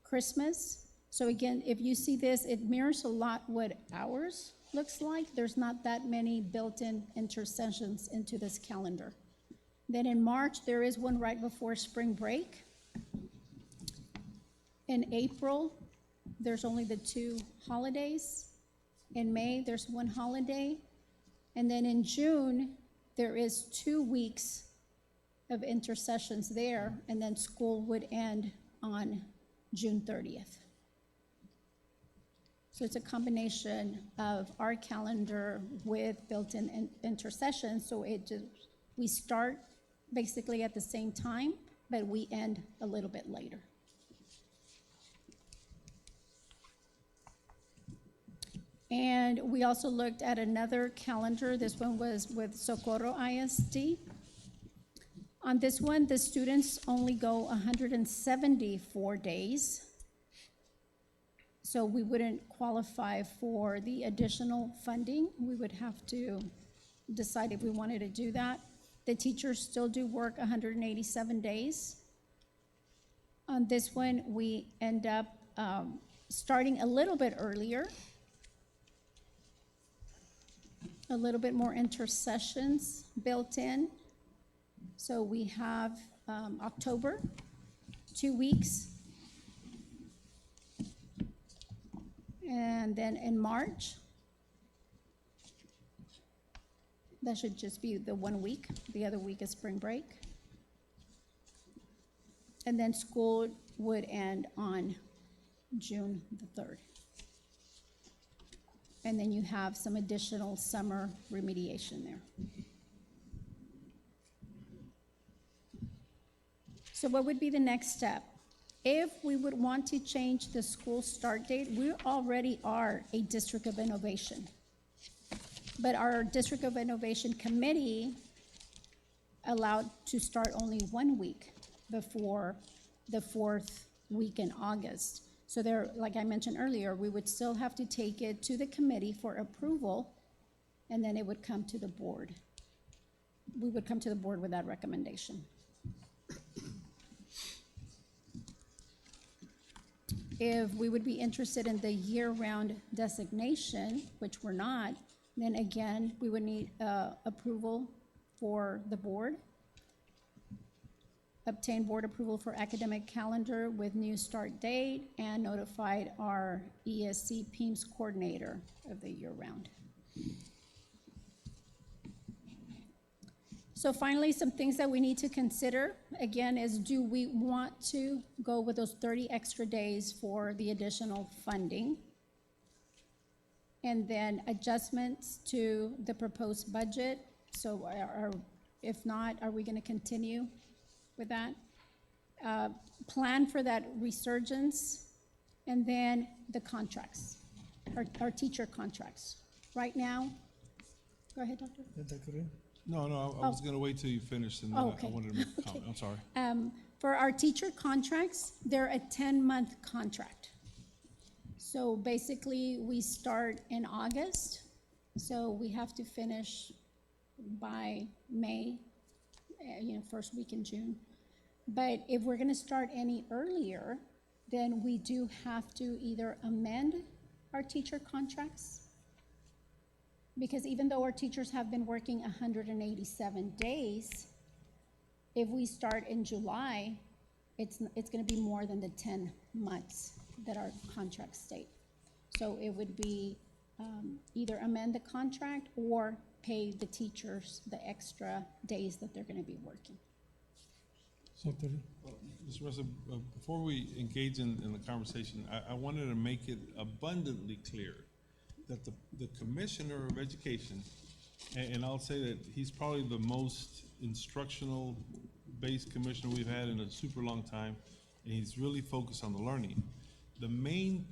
Christmas. So again, if you see this, it mirrors a lot what ours looks like. There's not that many built-in intercessions into this calendar. Then in March, there is one right before spring break. In April, there's only the 2 holidays. In May, there's 1 holiday. And then in June, there is 2 weeks of intercessions there, and then school would end on June 30th. So it's a combination of our calendar with built-in intercessions, so we start basically at the same time, but we end a little bit later. And we also looked at another calendar. This one was with Socorro ISD. On this one, the students only go 174 days. So we wouldn't qualify for the additional funding. We would have to decide if we wanted to do that. The teachers still do work 187 days. On this one, we end up starting a little bit earlier. A little bit more intercessions built in. So we have October, 2 weeks. And then in March, that should just be the 1 week. The other week is spring break. And then school would end on June the 3rd. And then you have some additional summer remediation there. So what would be the next step? If we would want to change the school start date, we already are a District of Innovation. But our District of Innovation Committee allowed to start only 1 week before the 4th week in August. So there, like I mentioned earlier, we would still have to take it to the committee for approval, and then it would come to the board. We would come to the board with that recommendation. If we would be interested in the year-round designation, which we're not, then again, we would need approval for the board. Obtain board approval for academic calendar with new start date, and notified our ESC PEIMS coordinator of the year-round. So finally, some things that we need to consider, again, is do we want to go with those 30 extra days for the additional funding? And then adjustments to the proposed budget. So if not, are we gonna continue with that? Plan for that resurgence, and then the contracts, our teacher contracts. Right now, go ahead, Doctor. No, I was gonna wait till you finished, and then Okay. I wanted to make a comment. I'm sorry. For our teacher contracts, they're a 10-month contract. So basically, we start in August, so we have to finish by May, first week in June. But if we're gonna start any earlier, then we do have to either amend our teacher contracts, because even though our teachers have been working 187 days, if we start in July, it's gonna be more than the 10 months that our contracts state. So it would be either amend the contract or pay the teachers the extra days that they're gonna be working. Mr. Ressa, before we engage in the conversation, I wanted to make it abundantly clear that the Commissioner of Education, and I'll say that he's probably the most instructional-based commissioner we've had in a super long time, and he's really focused on the learning. The main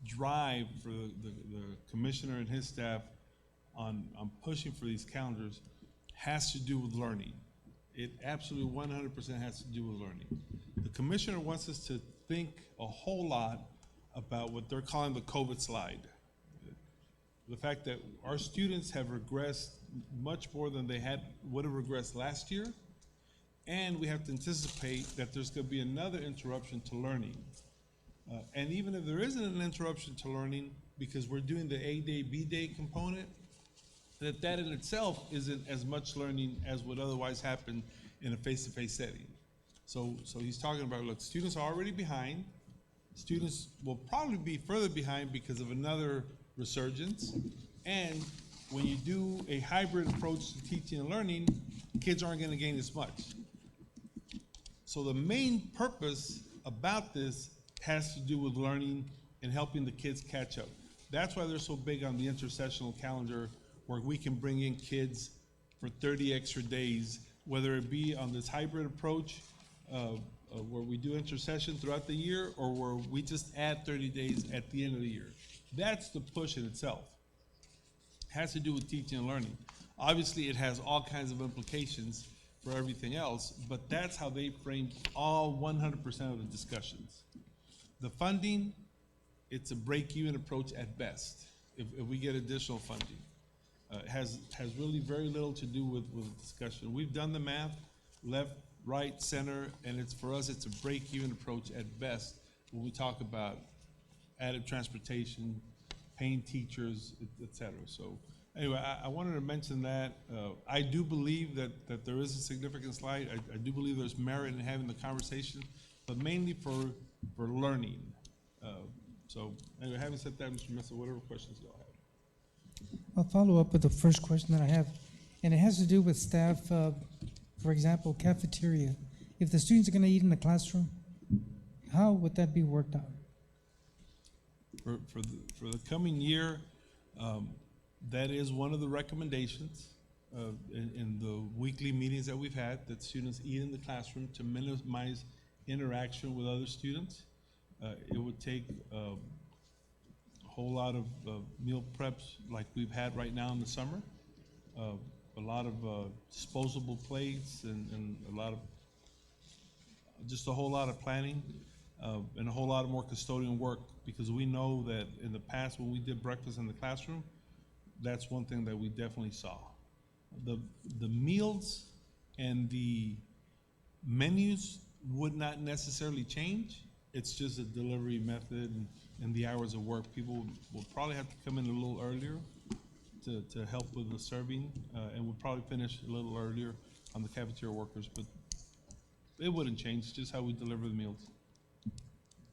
drive for the commissioner and his staff on pushing for these calendars has to do with learning. It absolutely 100% has to do with learning. The commissioner wants us to think a whole lot about what they're calling the COVID slide. The fact that our students have regressed much more than they would have regressed last year, and we have to anticipate that there's going to be another interruption to learning. And even if there isn't an interruption to learning, because we're doing the A-Day, B-Day component, that in itself isn't as much learning as would otherwise happen in a face-to-face setting. So he's talking about, look, students are already behind. Students will probably be further behind because of another resurgence, and when you do a hybrid approach to teaching and learning, kids aren't gonna gain as much. So the main purpose about this has to do with learning and helping the kids catch up. That's why they're so big on the intersessional calendar, where we can bring in kids for 30 extra days, whether it be on this hybrid approach, where we do intercession throughout the year, or where we just add 30 days at the end of the year. That's the push in itself. It has to do with teaching and learning. Obviously, it has all kinds of implications for everything else, but that's how they framed all 100% of the discussions. The funding, it's a break-even approach at best, if we get additional funding. It has really very little to do with discussion. We've done the math, left, right, center, and for us, it's a break-even approach at best when we talk about added transportation, paying teachers, et cetera. So anyway, I wanted to mention that. I do believe that there is a significant slide. I do believe there's merit in having the conversation, but mainly for learning. So anyway, having said that, Mr. Mesa, whatever questions y'all have. I'll follow up with the first question that I have, and it has to do with staff, for example, cafeteria. If the students are gonna eat in the classroom, how would that be worked out? For the coming year, that is one of the recommendations in the weekly meetings that we've had, that students eat in the classroom to minimize interaction with other students. It would take a whole lot of meal preps like we've had right now in the summer, a lot of disposable plates, and just a whole lot of planning, and a whole lot of more custodian work, because we know that in the past when we did breakfast in the classroom, that's one thing that we definitely saw. The meals and the menus would not necessarily change. It's just a delivery method and the hours of work. People will probably have to come in a little earlier to help with the serving, and we'll probably finish a little earlier on the cafeteria workers, but it wouldn't change, just how we deliver the meals.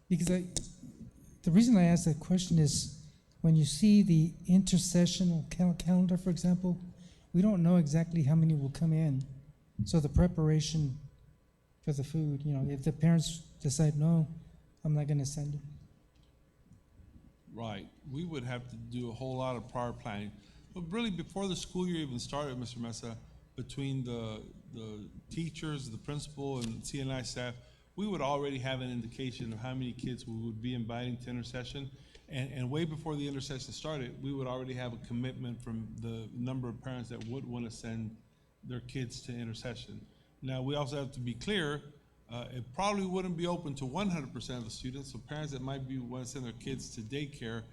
Because the reason I ask that question is, when you see the intersessional calendar, for example, we don't know exactly how many will come in. So the preparation for the food, if the parents decide, no, I'm not gonna send them. Right, we would have to do a whole lot of prior planning. But really, before the school year even started, Mr. Mesa, between the teachers, the principal, and CNI staff, we would already have an indication of how many kids we would be inviting to intercession. And way before the intercession started, we would already have a commitment from the number of parents that would want to send their kids to intercession. Now, we also have to be clear, it probably wouldn't be open to 100% of the students, so parents that might want to send their kids to daycare,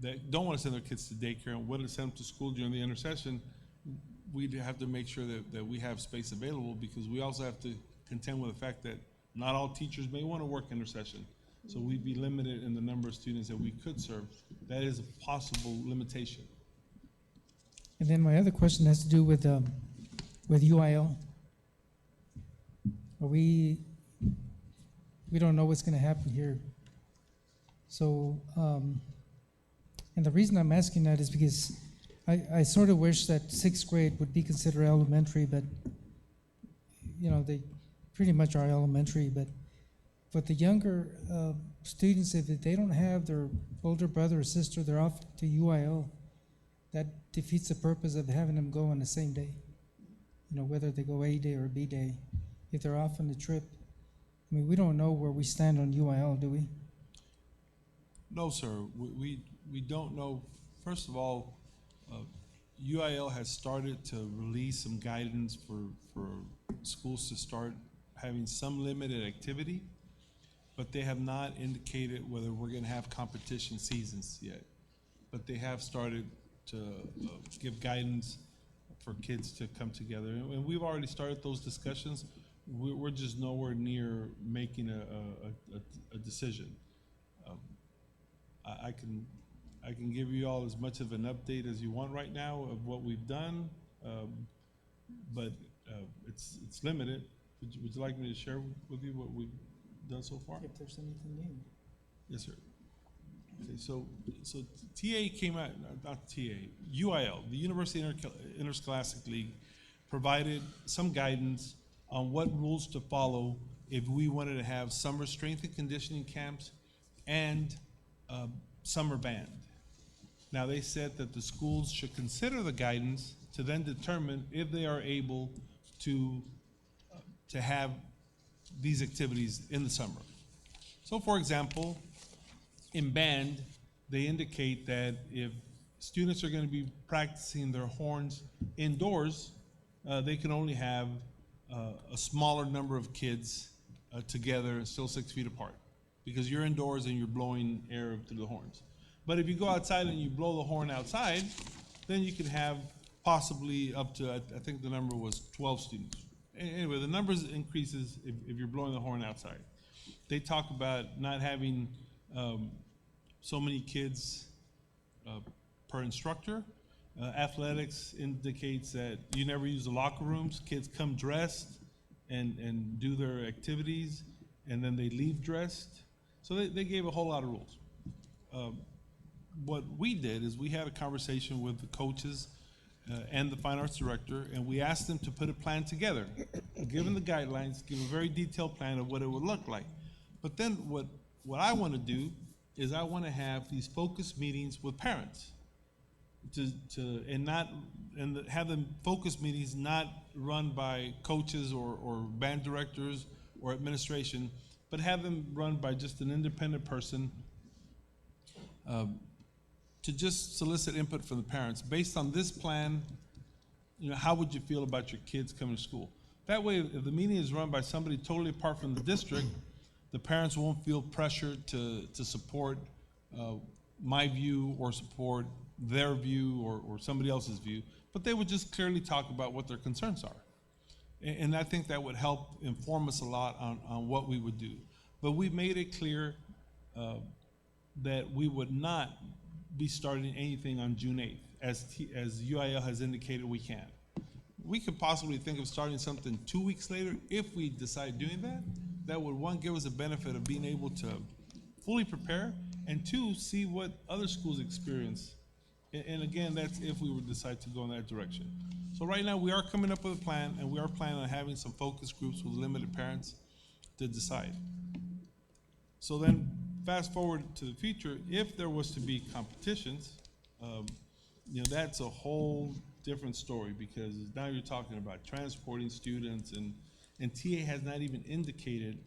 that don't want to send their kids to daycare and want to send them to school during the intercession, we'd have to make sure that we have space available, because we also have to contend with the fact that not all teachers may want to work intercession. So we'd be limited in the number of students that we could serve. That is a possible limitation. And then my other question has to do with UIL. We don't know what's gonna happen here. So, and the reason I'm asking that is because I sort of wish that sixth grade would be considered elementary, but, they pretty much are elementary, but the younger students, if they don't have their older brother or sister, they're off to UIL. That defeats the purpose of having them go on the same day. Whether they go A day or B day, if they're off on the trip. I mean, we don't know where we stand on UIL, do we? No, sir. We don't know. First of all, UIL has started to release some guidance for schools to start having some limited activity, but they have not indicated whether we're going to have competition seasons yet. But they have started to give guidance for kids to come together, and we've already started those discussions. We're just nowhere near making a decision. I can give you all as much of an update as you want right now of what we've done, but it's limited. Would you like me to share with you what we've done so far? If there's anything new. Yes, sir. Okay, so TA came out, not TA, UIL, the University Interscholastic League, provided some guidance on what rules to follow if we wanted to have summer strength and conditioning camps and summer band. Now, they said that the schools should consider the guidance to then determine if they are able to have these activities in the summer. So, for example, in band, they indicate that if students are going to be practicing their horns indoors, they can only have a smaller number of kids together, still 6 feet apart, because you're indoors and you're blowing air through the horns. But if you go outside and you blow the horn outside, then you can have possibly up to, I think the number was 12 students. Anyway, the numbers increases if you're blowing the horn outside. They talk about not having so many kids per instructor. Athletics indicates that you never use the locker rooms. Kids come dressed and do their activities, and then they leave dressed. So they gave a whole lot of rules. What we did is we had a conversation with the coaches and the fine arts director, and we asked them to put a plan together, given the guidelines, give a very detailed plan of what it would look like. But then what I want to do is I want to have these focus meetings with parents and have them focus meetings not run by coaches or band directors or administration, but have them run by just an independent person to just solicit input from the parents. Based on this plan, how would you feel about your kids coming to school? That way, if the meeting is run by somebody totally apart from the district, the parents won't feel pressured to support my view or support their view or somebody else's view, but they would just clearly talk about what their concerns are. And I think that would help inform us a lot on what we would do. But we made it clear that we would not be starting anything on June 8th, as UIL has indicated we can. We could possibly think of starting something 2 weeks later if we decide doing that. That would, one, give us a benefit of being able to fully prepare, and two, see what other schools experience. And again, that's if we would decide to go in that direction. So right now, we are coming up with a plan, and we are planning on having some focus groups with limited parents to decide. So then, fast forward to the future, if there was to be competitions, that's a whole different story, because now you're talking about transporting students, and TA has not even indicated,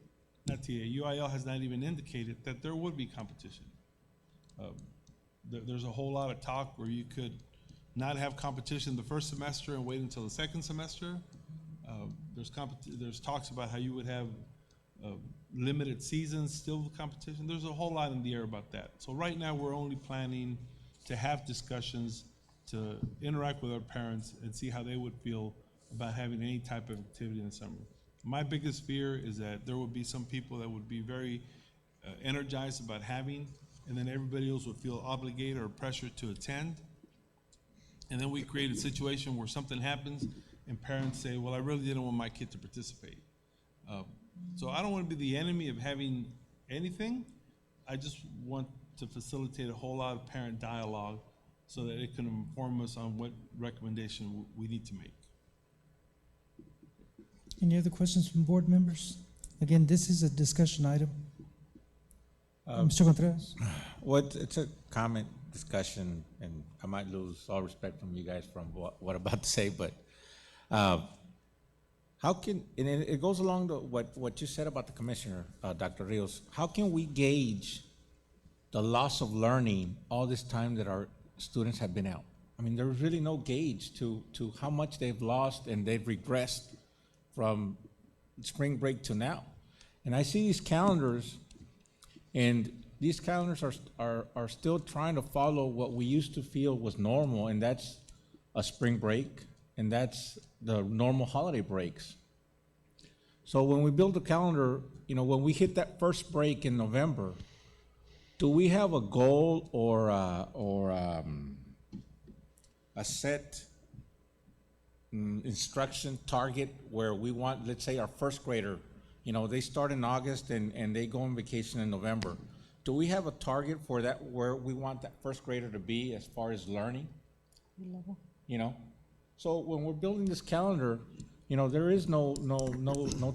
UIL has not even indicated that there would be competition. There's a whole lot of talk where you could not have competition the first semester and wait until the second semester. There's talks about how you would have limited seasons still with competition. There's a whole lot in the air about that. So right now we're only planning to have discussions, to interact with our parents and see how they would feel about having any type of activity in the summer. My biggest fear is that there would be some people that would be very energized about having, and then everybody else would feel obligated or pressured to attend. And then we create a situation where something happens and parents say, well, I really didn't want my kid to participate. So I don't want to be the enemy of having anything. I just want to facilitate a whole lot of parent dialogue so that it can inform us on what recommendation we need to make. Any other questions from board members? Again, this is a discussion item. Mr. Contreras? Well, it's a comment, discussion, and I might lose all respect from you guys from what I'm about to say, but how can, and it goes along to what you said about the commissioner, Dr. Rios, how can we gauge the loss of learning all this time that our students have been out? I mean, there's really no gauge to how much they've lost and they've regressed from spring break to now. And I see these calendars, and these calendars are still trying to follow what we used to feel was normal, and that's a spring break, and that's the normal holiday breaks. So when we build a calendar, when we hit that first break in November, do we have a goal or a set instruction target where we want, let's say our first grader, they start in August and they go on vacation in November. do we have a target for that, where we want that first grader to be as far as learning? You know? So when we're building this calendar, you know, there is no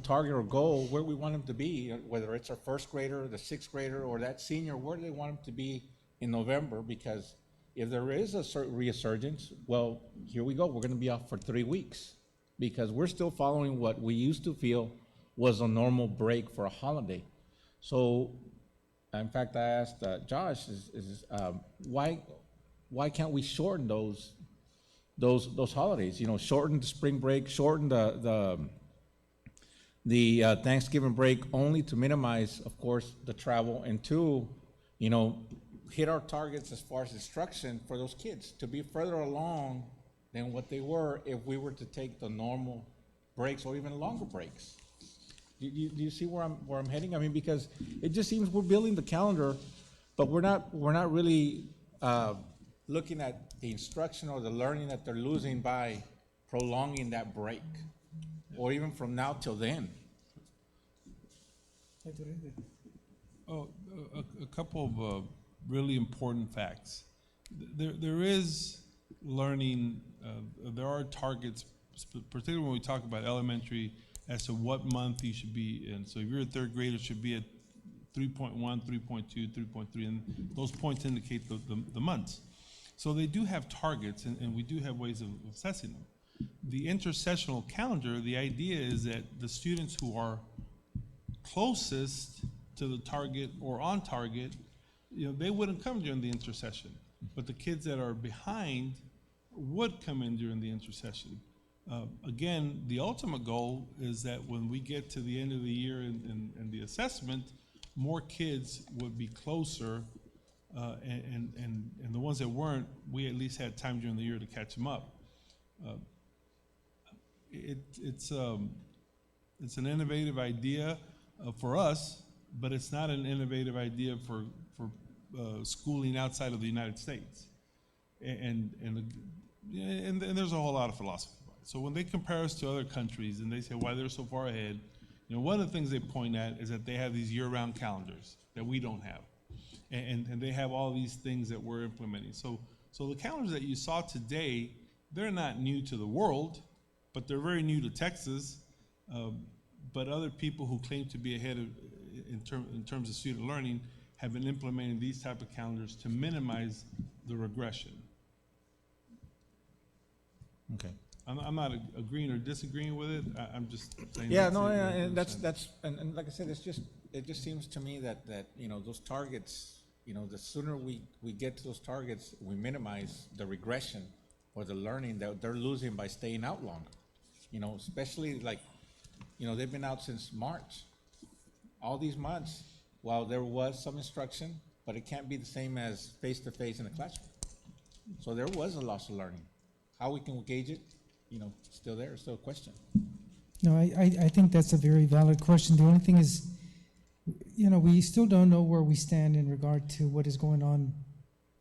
target or goal where we want them to be, whether it's our first grader, the sixth grader, or that senior, where do they want them to be in November? Because if there is a certain resurgence, well, here we go, we're gonna be off for 3 weeks, because we're still following what we used to feel was a normal break for a holiday. So, in fact, I asked Josh, why can't we shorten those holidays? You know, shorten the spring break, shorten the Thanksgiving break, only to minimize, of course, the travel, and two, you know, hit our targets as far as instruction for those kids to be further along than what they were if we were to take the normal breaks or even longer breaks. Do you see where I'm heading? I mean, because it just seems we're building the calendar, but we're not really looking at the instruction or the learning that they're losing by prolonging that break, or even from now till then. Oh, a couple of really important facts. There is learning, there are targets, particularly when we talk about elementary, as to what month you should be in. So if you're a third grader, it should be at 3.1, 3.2, 3.3, and those points indicate the months. So they do have targets, and we do have ways of assessing them. The intersessional calendar, the idea is that the students who are closest to the target or on target, you know, they wouldn't come during the intersession, but the kids that are behind would come in during the intersession. Again, the ultimate goal is that when we get to the end of the year and the assessment, more kids would be closer, and the ones that weren't, we at least had time during the year to catch them up. It's an innovative idea for us, but it's not an innovative idea for schooling outside of the United States. And there's a whole lot of philosophy about it. So when they compare us to other countries and they say why they're so far ahead, you know, one of the things they point at is that they have these year-round calendars that we don't have. And they have all these things that we're implementing. So the calendars that you saw today, they're not new to the world, but they're very new to Texas. But other people who claim to be ahead in terms of student learning have been implementing these type of calendars to minimize the regression. Okay. I'm not agreeing or disagreeing with it. I'm just saying. Yeah, no, and that's and like I said, it just seems to me that you know, those targets, you know, the sooner we get to those targets, we minimize the regression or the learning that they're losing by staying out longer. You know, especially like, you know, they've been out since March. All these months, while there was some instruction, but it can't be the same as face-to-face in the classroom. So there was a loss of learning. How we can gauge it, you know, still there, still a question. No, I think that's a very valid question. The only thing is, you know, we still don't know where we stand in regard to what is going on,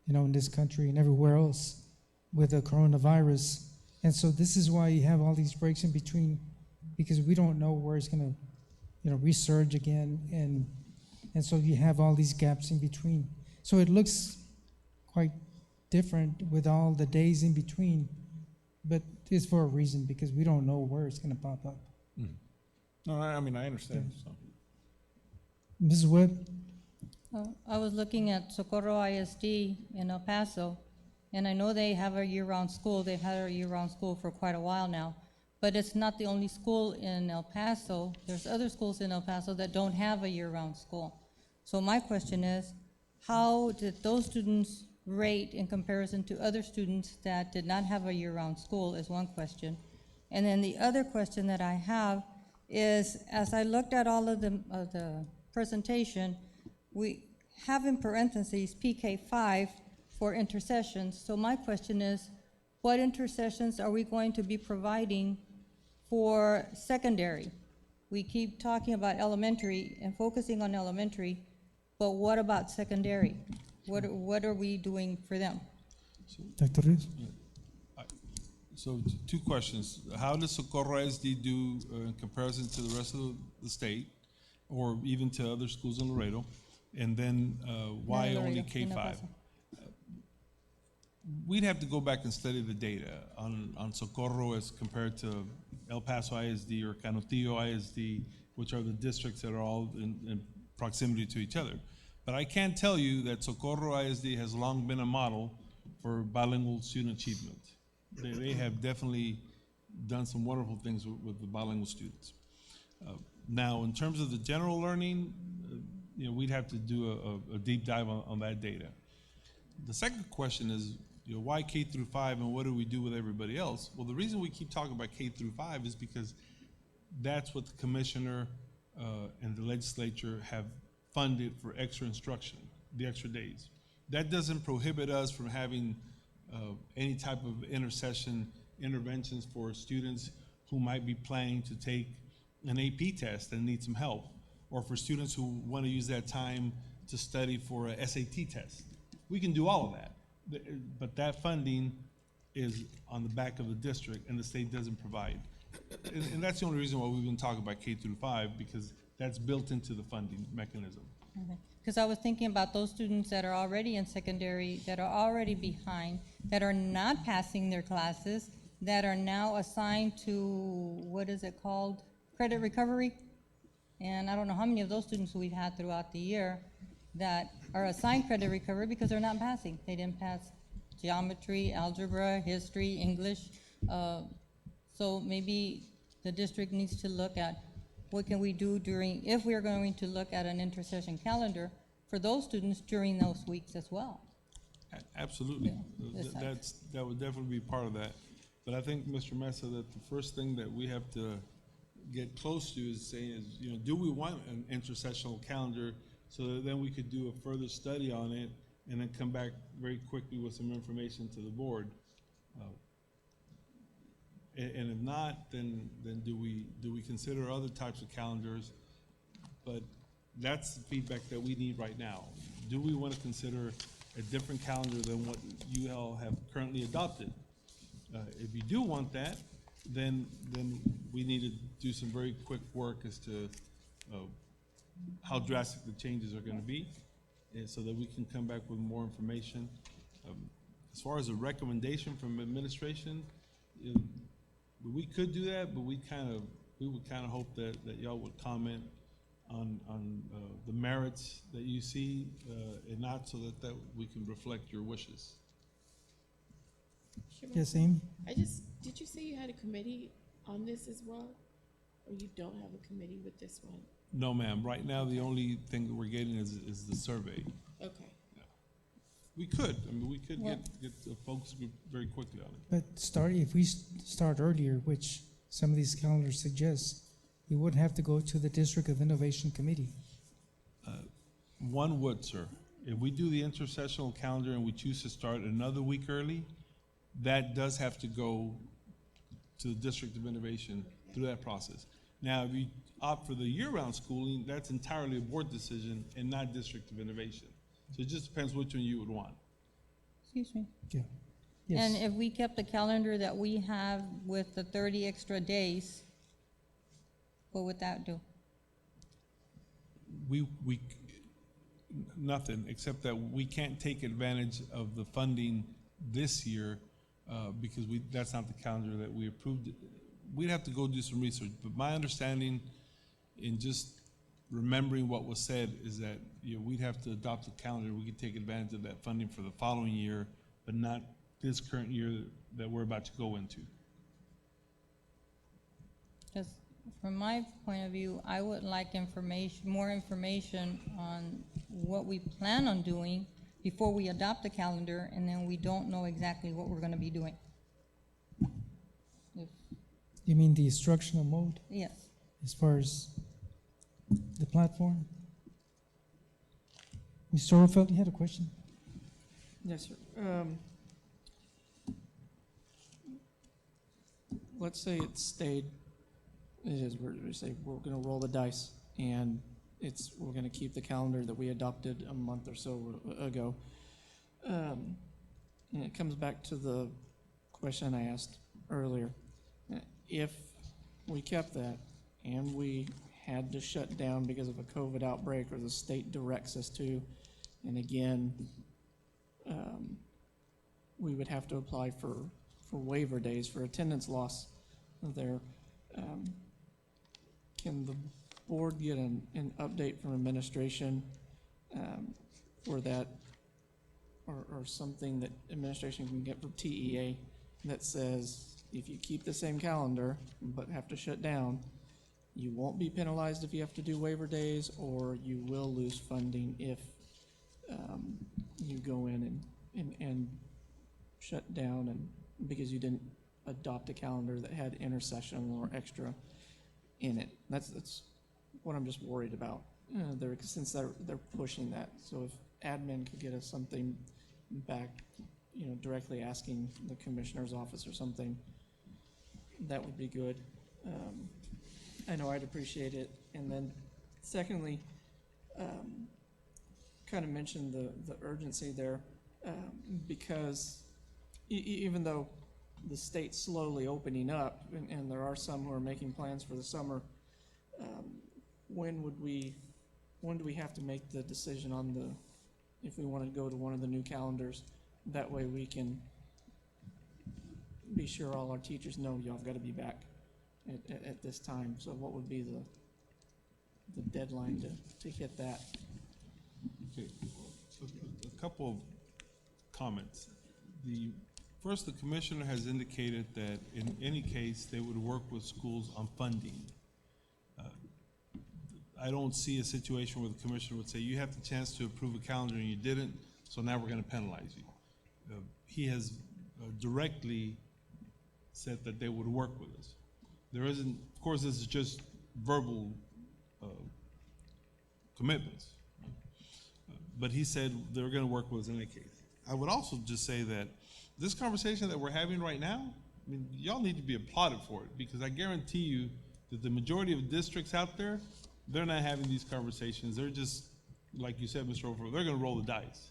you know, in this country and everywhere else with the coronavirus. And so this is why you have all these breaks in between, because we don't know where it's gonna, you know, resurge again, and so you have all these gaps in between. So it looks quite different with all the days in between, but it's for a reason, because we don't know where it's gonna pop up. No, I mean, I understand, so. Mrs. Webb? I was looking at Socorro ISD in El Paso, and I know they have a year-round school. They've had a year-round school for quite a while now, but it's not the only school in El Paso. There's other schools in El Paso that don't have a year-round school. So my question is, how did those students rate in comparison to other students that did not have a year-round school is one question. And then the other question that I have is, as I looked at all of the presentation, we have in parentheses PK5 for intercessions. So my question is, what intercessions are we going to be providing for secondary? We keep talking about elementary and focusing on elementary, but what about secondary? What are we doing for them? Dr. Rios? So two questions. How does Socorro SD do in comparison to the rest of the state, or even to other schools in Laredo? And then why No, only Loreto, K-5? no pasa. We'd have to go back and study the data on Socorro as compared to El Paso ISD or Canutillo ISD, which are the districts that are all in proximity to each other. But I can tell you that Socorro ISD has long been a model for bilingual student achievement. They have definitely done some wonderful things with the bilingual students. Now, in terms of the general learning, we'd have to do a deep dive on that data. The second question is, why K through 5 and what do we do with everybody else? Well, the reason we keep talking about K through 5 is because that's what the commissioner and the legislature have funded for extra instruction, the extra days. That doesn't prohibit us from having any type of interventions for students who might be planning to take an AP test and need some help, or for students who want to use that time to study for a SAT test. We can do all of that, but that funding is on the back of the district and the state doesn't provide. And that's the only reason why we've been talking about K through 5, because that's built into the funding mechanism. Because I was thinking about those students that are already in secondary, that are already behind, that are not passing their classes, that are now assigned to, what is it called? Credit recovery. And I don't know how many of those students we've had throughout the year that are assigned credit recovery because they're not passing. They didn't pass geometry, algebra, history, English. So maybe the district needs to look at what can we do during, if we're going to look at an intercession calendar for those students during those weeks as well. Absolutely. Yeah, That would definitely be part of that. But I think, Mr. Mesa, that the first thing that we have to get close to is saying, do we want an intersessional calendar so that then we could do a further study on it and then come back very quickly with some information to the board. And if not, then do we consider other types of calendars? But that's the feedback that we need right now. Do we want to consider a different calendar than what UIL have currently adopted? If you do want that, then we need to do some very quick work as to how drastic the changes are going to be, and so that we can come back with more information. As far as a recommendation from administration, we could do that, but we would kind of hope that y'all would comment on the merits that you see, and not so that we can reflect your wishes. Yes, Amy? Did you say you had a committee on this as well? Or you don't have a committee with this one? No, ma'am. Right now, the only thing that we're getting is the survey. Okay. We could. I mean, we could get a focus group very quickly on it. But if we start earlier, which some of these calendars suggest, we wouldn't have to go to the District of Innovation Committee. One would, sir. If we do the intersessional calendar and we choose to start another week early, that does have to go to the District of Innovation through that process. Now, if you opt for the year-round schooling, that's entirely a board decision and not District of Innovation. So it just depends which one you would want. Excuse me. Yeah. Yes. And if we kept the calendar that we have with the 30 extra days, what would that do? Nothing, except that we can't take advantage of the funding this year because that's not the calendar that we approved. We'd have to go do some research, but my understanding in just remembering what was said is that we'd have to adopt a calendar. We could take advantage of that funding for the following year, but not this current year that we're about to go into. Because from my point of view, I would like more information on what we plan on doing before we adopt the calendar, and then we don't know exactly what we're going to be doing. You mean the instructional mode Yes. as far as the platform? Mr. Orfeld, you had a question? Yes, sir. Let's say it stayed, we say we're gonna roll the dice, and we're gonna keep the calendar that we adopted a month or so ago. And it comes back to the question I asked earlier. If we kept that and we had to shut down because of a COVID outbreak or the state directs us to. And again, we would have to apply for waiver days for attendance loss there. Can the board get an update from administration for that, or something that administration can get from TEA that says if you keep the same calendar but have to shut down, you won't be penalized if you have to do waiver days, or you will lose funding if you go in and shut down and because you didn't adopt a calendar that had intersessional or extra in it. That's what I'm just worried about. Since they're pushing that. So if admin could get us something back, directly asking the commissioner's office or something, that would be good. I know I'd appreciate it. And then secondly, kind of mentioned the urgency there, because even though the state's slowly opening up, and there are some who are making plans for the summer, when do we have to make the decision on if we want to go to one of the new calendars? That way we can be sure all our teachers know y'all got to be back at this time. So what would be the deadline to hit that? Okay, a couple of comments. First, the commissioner has indicated that in any case, they would work with schools on funding. I don't see a situation where the commissioner would say, you have the chance to approve a calendar and you didn't, so now we're going to penalize you. He has directly said that they would work with us. There isn't, of course, this is just verbal commitments, but he said they were going to work with us in any case. I would also just say that this conversation that we're having right now, I mean, y'all need to be applauded for it, because I guarantee you that the majority of districts out there, they're not having these conversations. They're just, like you said, Mr. Ofer, they're going to roll the dice.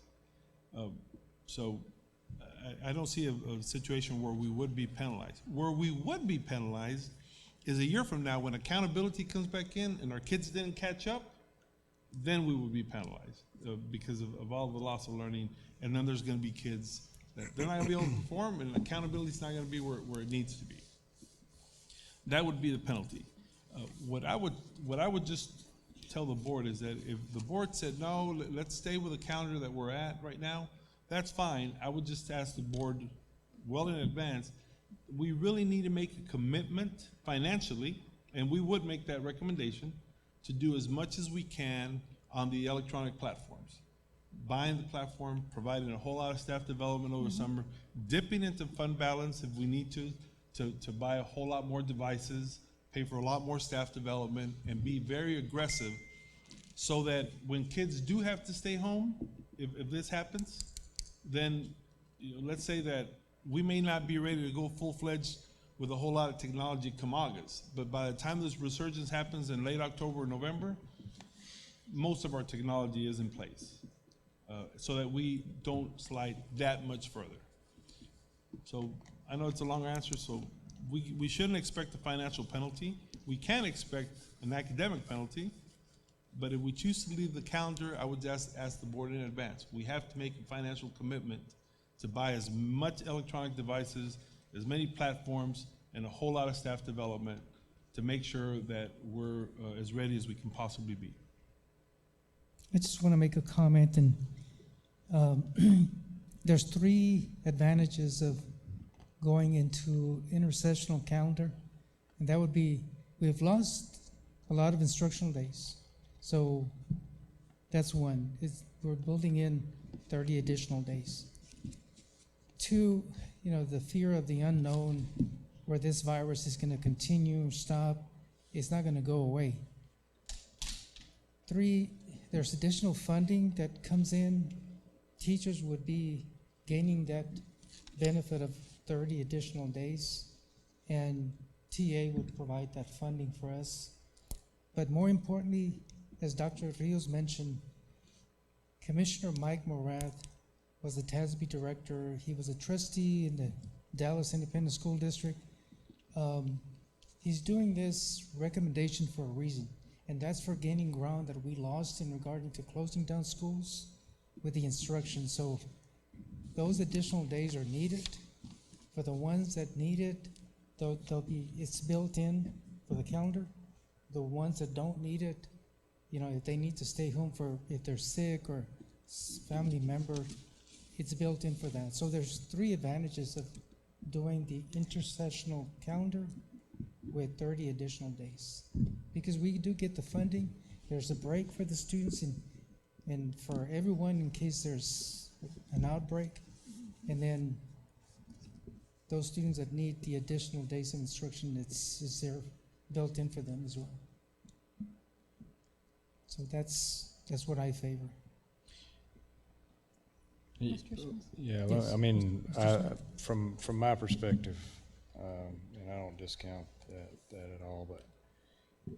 So I don't see a situation where we would be penalized. Where we would be penalized is a year from now when accountability comes back in and our kids didn't catch up, then we would be penalized because of all the loss of learning. And then there's going to be kids that they're not going to be able to perform, and accountability is not going to be where it needs to be. That would be the penalty. What I would just tell the board is that if the board said, no, let's stay with the calendar that we're at right now, that's fine. I would just ask the board well in advance, we really need to make a commitment financially, and we would make that recommendation, to do as much as we can on the electronic platforms. Buying the platform, providing a whole lot of staff development over summer, dipping into fund balance if we need to buy a whole lot more devices, pay for a lot more staff development, and be very aggressive so that when kids do have to stay home, if this happens, then let's say that we may not be ready to go full-fledged with a whole lot of technology come August, but by the time this resurgence happens in late October or November, most of our technology is in place, so that we don't slide that much further. So I know it's a long answer, so we shouldn't expect a financial penalty. We can expect an academic penalty, but if we choose to leave the calendar, I would just ask the board in advance. We have to make a financial commitment to buy as much electronic devices, as many platforms, and a whole lot of staff development to make sure that we're as ready as we can possibly be. I just want to make a comment, and there's 3 advantages of going into intersessional calendar, and that would be, we've lost a lot of instructional days. So that's one. We're building in 30 additional days. 2, the fear of the unknown, where this virus is going to continue or stop, it's not going to go away. 3, there's additional funding that comes in. Teachers would be gaining that benefit of 30 additional days, and TA would provide that funding for us. But more importantly, as Dr. Rios mentioned, Commissioner Mike Morath was the TASB director. He was a trustee in the Dallas Independent School District. He's doing this recommendation for a reason. And that's for gaining ground that we lost in regarding to closing down schools with the instruction. So those additional days are needed. For the ones that need it, it's built in for the calendar. The ones that don't need it, if they need to stay home if they're sick or family member, it's built in for that. So there's 3 advantages of doing the intersessional calendar with 30 additional days. Because we do get the funding, there's a break for the students and for everyone in case there's an outbreak. And then those students that need the additional days of instruction, it's there built in for them as well. So that's what I favor. Yeah, Yes. well, I mean, from my perspective, and I don't discount that at all, but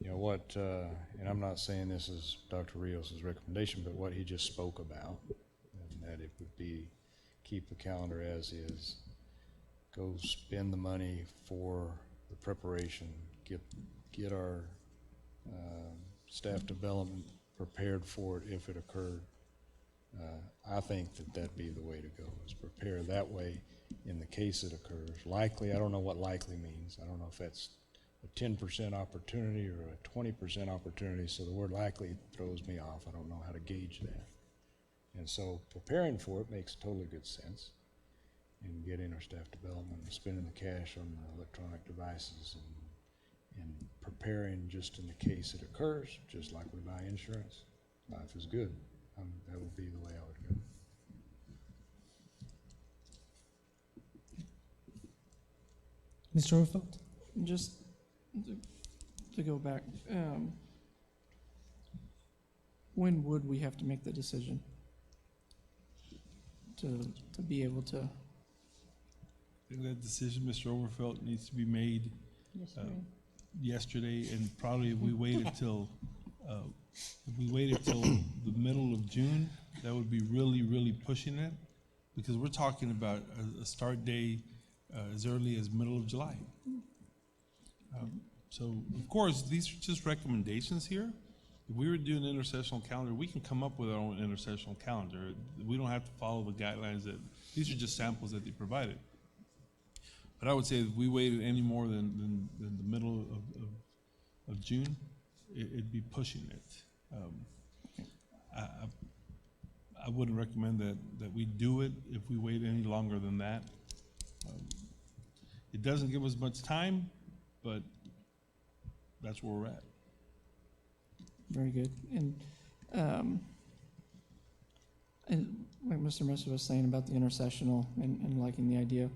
and I'm not saying this is Dr. Rios' recommendation, but what he just spoke about, and that it would be keep the calendar as is, go spend the money for the preparation, get our staff development prepared for it if it occurred. I think that'd be the way to go, is prepare that way in the case it occurs. Likely, I don't know what likely means. I don't know if that's a 10% opportunity or a 20% opportunity, so the word likely throws me off. I don't know how to gauge that. And so preparing for it makes totally good sense, and getting our staff development and spending the cash on the electronic devices and preparing just in the case it occurs, just like we buy insurance. Life is good. That would be the way I would go. Mr. Overfeld? Just to go back, when would we have to make the decision to be able to? I think that decision, Mr. Overfelt, needs to be made yesterday, and probably if we waited till the middle of June, that would be really, really pushing it, because we're talking about a start day as early as middle of July. So, of course, these are just recommendations here. If we were doing an intersessional calendar, we can come up with our own intersessional calendar. We don't have to follow the guidelines these are just samples that they provided. But I would say if we waited any more than the middle of June, it'd be pushing it. I wouldn't recommend that we do it if we wait any longer than that. It doesn't give us much time, but that's where we're at. Very good. And like Mr. Messer was saying about the intersessional and liking the idea,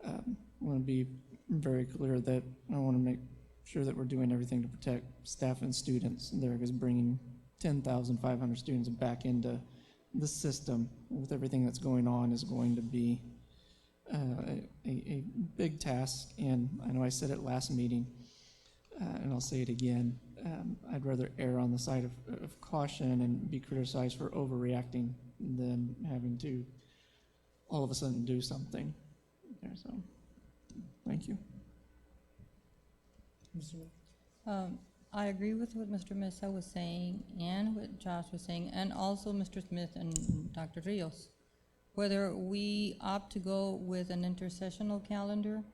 I want to be very clear that I want to make sure that we're doing everything to protect staff and students there, because bringing 10,500 students back into the system with everything that's going on is going to be a big task. And I know I said it last meeting, and I'll say it again. I'd rather err on the side of caution and be criticized for overreacting than having to all of a sudden do something there. So, thank you. I agree with what Mr. Mesa was saying and what Josh was saying, and also Mr. Smith and Dr. Rios. Whether we opt to go with an intersessional calendar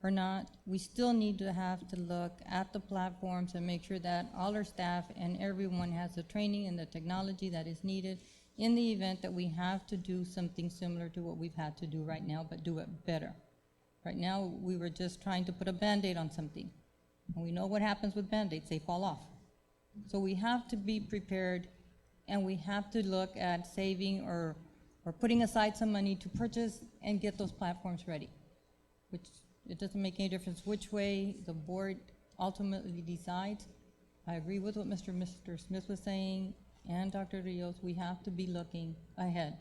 or not, we still need to have to look at the platforms and make sure that all our staff and everyone has the training and the technology that is needed in the event that we have to do something similar to what we've had to do right now, but do it better. Right now, we were just trying to put a Band-Aid on something. And we know what happens with Band-Aids, they fall off. So we have to be prepared, and we have to look at saving or putting aside some money to purchase and get those platforms ready. Which, it doesn't make any difference which way the board ultimately decides. I agree with what Mr. Smith was saying and Dr. Rios, we have to be looking ahead.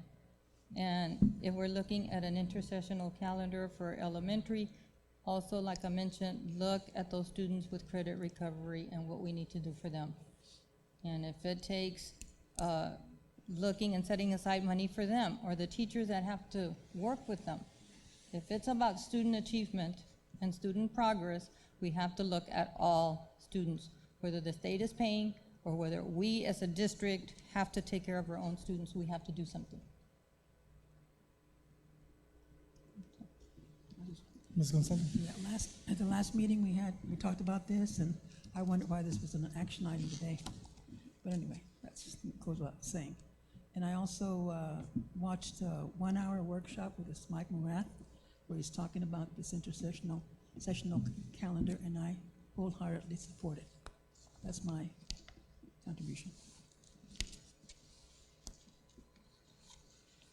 And if we're looking at an intersessional calendar for elementary, also, like I mentioned, look at those students with credit recovery and what we need to do for them. And if it takes looking and setting aside money for them, or the teachers that have to work with them, if it's about student achievement and student progress, we have to look at all students, whether the state is paying or whether we as a district have to take care of our own students, we have to do something. Ms. Gonzalez? Yeah, at the last meeting we talked about this, and I wondered why this was an action item today. But anyway, that's just goes without saying. And I also watched a 1-hour workshop with this Mike Morath, where he's talking about this intersessional calendar, and I wholeheartedly support it. That's my contribution.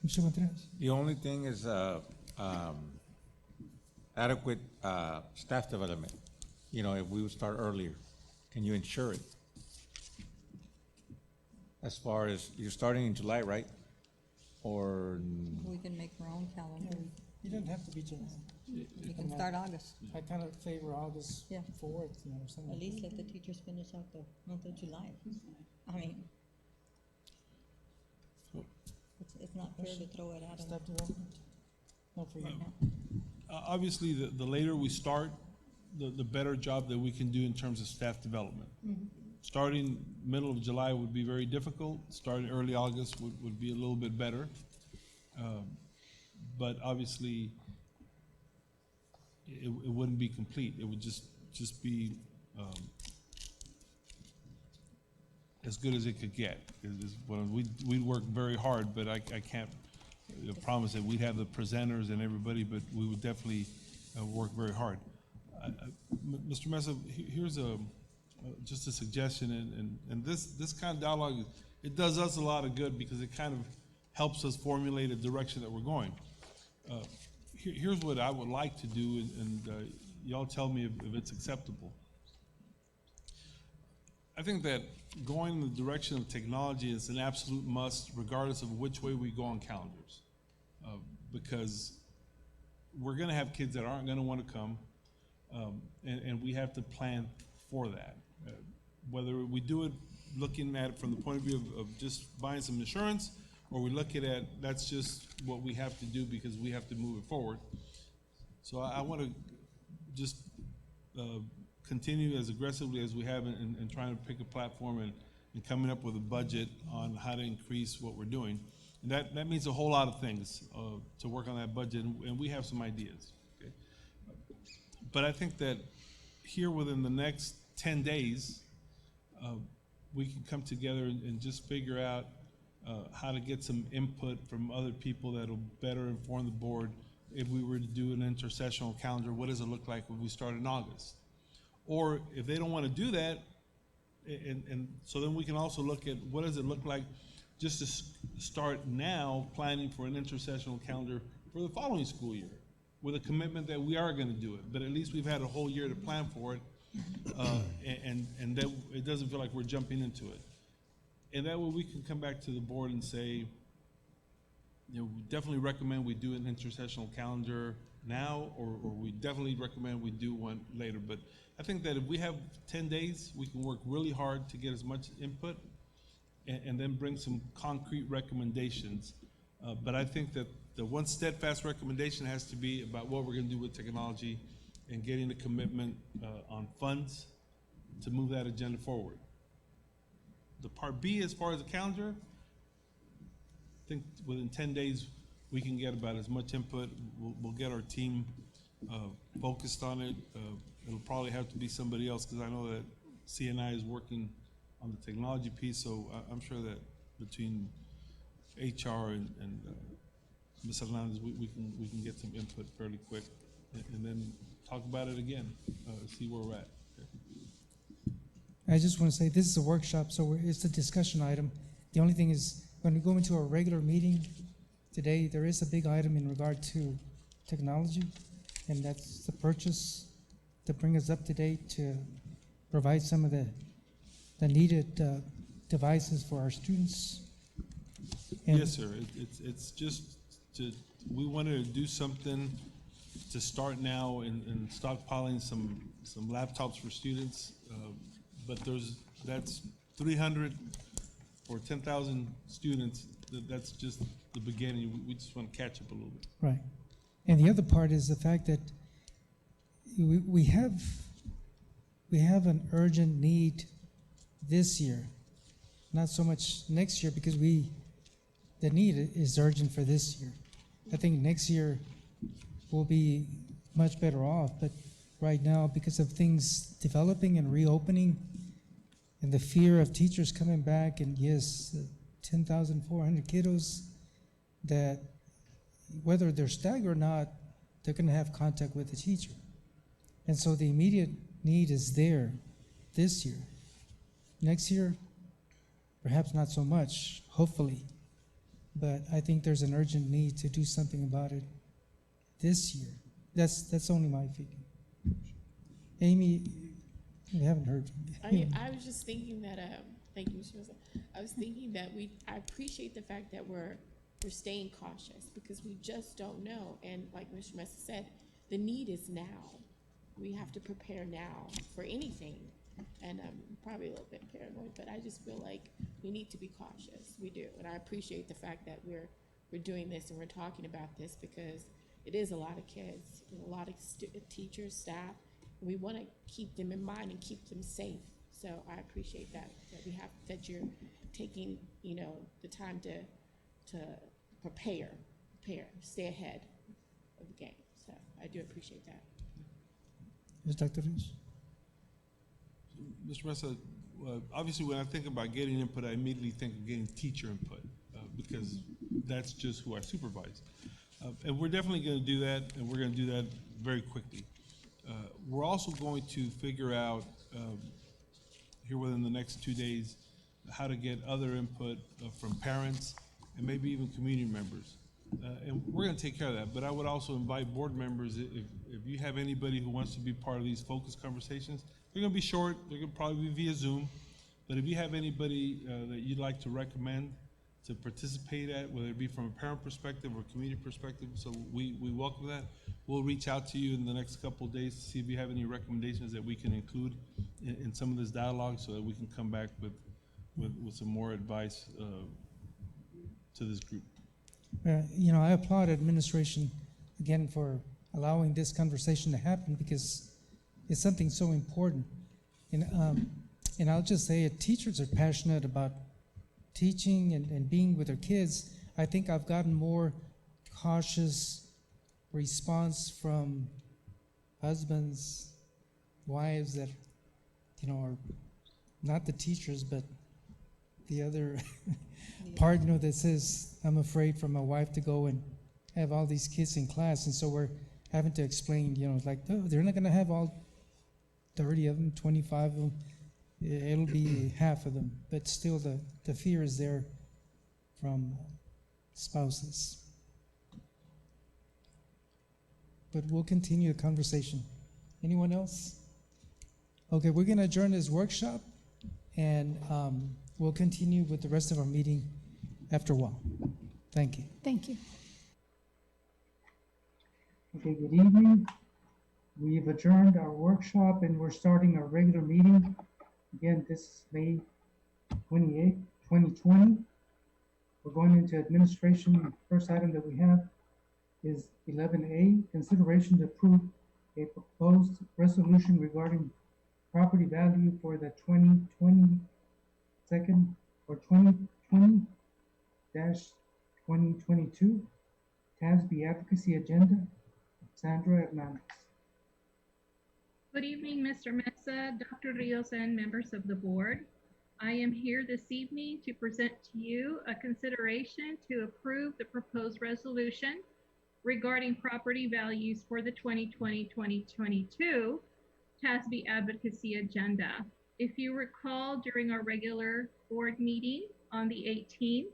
Mr. Contreras? The only thing is adequate staff development. You know, if we would start earlier, can you ensure it? As far as, you're starting in July, right? Or, We can make our own calendar. You don't have to be July. We can start August. I kind of favor August Yeah. 4th, you know, or something. At least let the teachers finish out the month of July. I mean, it's not fair to throw it at them Staff development? Not for you. right now. Obviously, the later we start, the better job that we can do in terms of staff development. Starting middle of July would be very difficult. Starting early August would be a little bit better. But obviously, it wouldn't be complete. It would just be as good as it could get. We'd work very hard, but I can't promise that we'd have the presenters and everybody, but we would definitely work very hard. Mr. Mesa, here's just a suggestion, and this kind of dialogue, it does us a lot of good because it kind of helps us formulate a direction that we're going. Here's what I would like to do, and y'all tell me if it's acceptable. I think that going in the direction of technology is an absolute must, regardless of which way we go on calendars, because we're going to have kids that aren't going to want to come, and we have to plan for that. Whether we do it looking at it from the point of view of just buying some insurance, or we look at it, that's just what we have to do because we have to move it forward. So I want to just continue as aggressively as we have in trying to pick a platform and coming up with a budget on how to increase what we're doing. And that means a whole lot of things to work on that budget, and we have some ideas. Okay? But I think that here within the next 10 days, we can come together and just figure out how to get some input from other people that'll better inform the board. If we were to do an intersessional calendar, what does it look like when we start in August? Or if they don't want to do that, and so then we can also look at what does it look like just to start now planning for an intersessional calendar for the following school year with a commitment that we are going to do it, but at least we've had a whole year to plan for it, and that it doesn't feel like we're jumping into it. And that way we can come back to the board and say, you know, we definitely recommend we do an intersessional calendar now, or we definitely recommend we do one later. But I think that if we have 10 days, we can work really hard to get as much input and then bring some concrete recommendations. But I think that the one steadfast recommendation has to be about what we're going to do with technology and getting the commitment on funds to move that agenda forward. The part B, as far as the calendar, I think within 10 days, we can get about as much input. We'll get our team focused on it. It'll probably have to be somebody else because I know that CNI is working on the technology piece, so I'm sure that between HR and Ms. Hernandez, we can get some input fairly quick and then talk about it again, see where we're at. I just want to say, this is a workshop, so it's a discussion item. The only thing is, when we go into a regular meeting today, there is a big item in regard to technology, and that's the purchase to bring us up to date to provide some of the needed devices for our students. And Yes, sir. It's just we wanted to do something to start now and stockpiling some laptops for students. But that's 300 or 10,000 students. That's just the beginning. We just want to catch up a little bit. right. And the other part is the fact that we have an urgent need this year, not so much next year, because the need is urgent for this year. I think next year we'll be much better off, but right now, because of things developing and reopening, and the fear of teachers coming back, and yes, 10,400 kiddos that, whether they're staggered or not, they're going to have contact with the teacher. And so the immediate need is there this year. Next year, perhaps not so much, hopefully. But I think there's an urgent need to do something about it this year. That's only my feeling. Amy, we haven't heard from you. I was just thinking that, thank you, Mr. Mesa. I was thinking that I appreciate the fact that we're staying cautious because we just don't know. And like Mr. Mesa said, the need is now. We have to prepare now for anything. And I'm probably a little bit paranoid, but I just feel like we need to be cautious. We do. And I appreciate the fact that we're doing this and we're talking about this because it is a lot of kids, and a lot of teachers, staff. And we want to keep them in mind and keep them safe. So I appreciate that that you're taking, the time to prepare, stay ahead of the game. So I do appreciate that. Yes, Dr. Rios? Mr. Mesa, obviously when I think about getting input, I immediately think of getting teacher input because that's just who I supervise. And we're definitely going to do that, and we're going to do that very quickly. We're also going to figure out here within the next 2 days how to get other input from parents and maybe even community members. And we're going to take care of that. But I would also invite board members, if you have anybody who wants to be part of these focus conversations, they're going to be short, they're going to probably be via Zoom. But if you have anybody that you'd like to recommend to participate at, whether it be from a parent perspective or community perspective, so we welcome that. We'll reach out to you in the next couple of days to see if you have any recommendations that we can include in some of this dialogue so that we can come back with some more advice to this group. I applaud administration again for allowing this conversation to happen because it's something so important. And I'll just say it, teachers are passionate about teaching and being with their kids. I think I've gotten more cautious response from husbands, wives that, are not the teachers, but the other part, that says, I'm afraid for my wife to go and have all these kids in class. And so we're having to explain, like, oh, they're not going to have all 30 of them, 25 of them. It'll be half of them. But still, the fear is there from spouses. But we'll continue the conversation. Anyone else? Okay, we're going to adjourn this workshop, and we'll continue with the rest of our meeting after a while. Thank you. Thank you. Okay, good evening. We've adjourned our workshop and we're starting our regular meeting. Again, this is May 28, 2020. We're going into administration. The first item that we have is 11A, consideration to approve a proposed resolution regarding property value for the 2020 or 2020-2022 TASB advocacy agenda. Sandra Hernandez. Good evening, Mr. Mesa, Dr. Rios, and members of the board. I am here this evening to present to you a consideration to approve the proposed resolution regarding property values for the 2020-2022 TASB advocacy agenda. If you recall, during our regular board meeting on the 18th,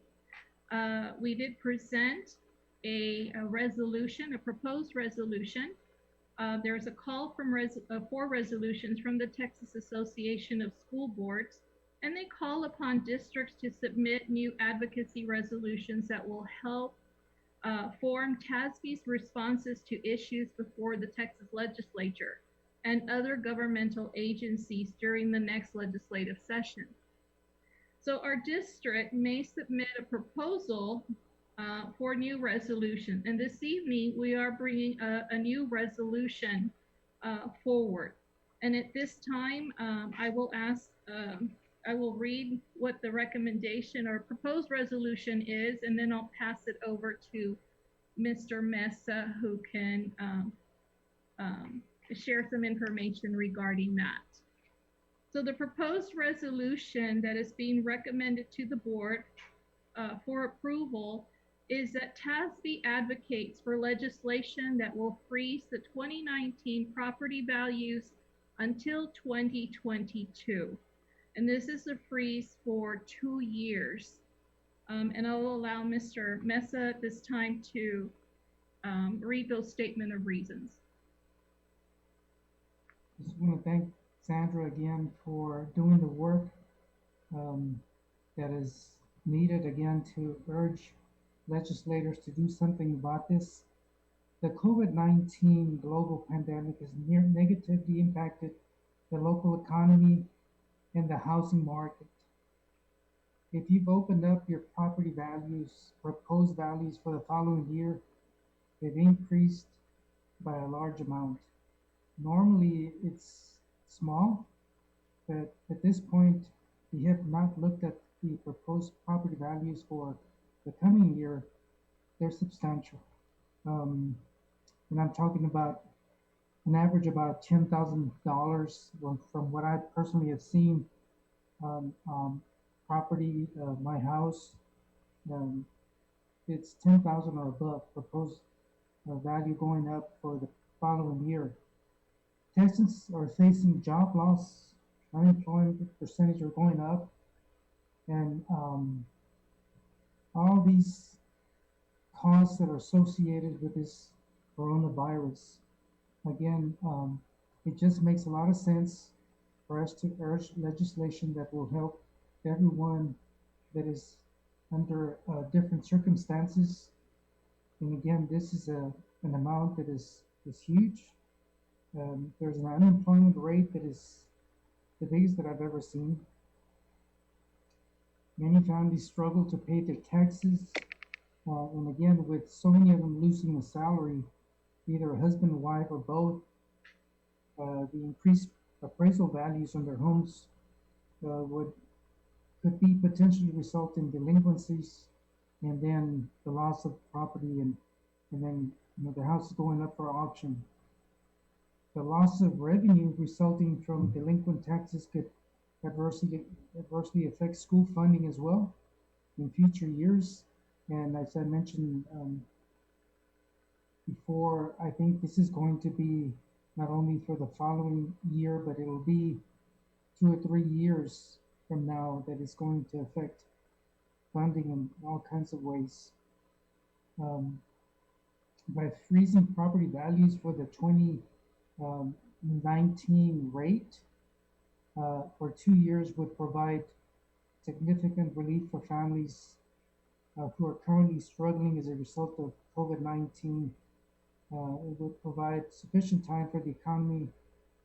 we did present a resolution, a proposed resolution. There's a call for resolutions from the Texas Association of School Boards, and they call upon districts to submit new advocacy resolutions that will help form TASB's responses to issues before the Texas legislature and other governmental agencies during the next legislative session. So our district may submit a proposal for new resolution. And this evening, we are bringing a new resolution forward. And at this time, I will ask I will read what the recommendation or proposed resolution is, and then I'll pass it over to Mr. Mesa, who can share some information regarding that. So the proposed resolution that is being recommended to the board for approval is that TASB advocates for legislation that will freeze the 2019 property values until 2022. And this is a freeze for 2 years. And I'll allow Mr. Mesa at this time to read those statement of reasons. Just want to thank Sandra again for doing the work that is needed again to urge legislators to do something about this. The COVID-19 global pandemic has negatively impacted the local economy and the housing market. If you've opened up your property values, proposed values for the following year, they've increased by a large amount. Normally it's small, but at this point, we have not looked at the proposed property values for the coming year. They're substantial. And I'm talking about an average about $10,000 from what I personally have seen. Property, my house, it's 10,000 or above proposed value going up for the following year. Texans are facing job loss, unemployment percentage are going up, and all these costs that are associated with this coronavirus. Again, it just makes a lot of sense for us to urge legislation that will help everyone that is under different circumstances. And again, this is an amount that is huge. There's an unemployment rate that is the biggest that I've ever seen. Many families struggle to pay their taxes. And again, with so many of them losing a salary, either a husband, wife, or both, the increased appraisal values on their homes could be potentially result in delinquencies, and then the loss of property, and then the house is going up for auction. The loss of revenue resulting from delinquent taxes could adversely affect school funding as well in future years. And as I mentioned before, I think this is going to be not only for the following year, but it'll be 2 or 3 years from now that is going to affect funding in all kinds of ways. By freezing property values for the 2019 rate for 2 years would provide significant relief for families who are currently struggling as a result of COVID-19. It would provide sufficient time for the economy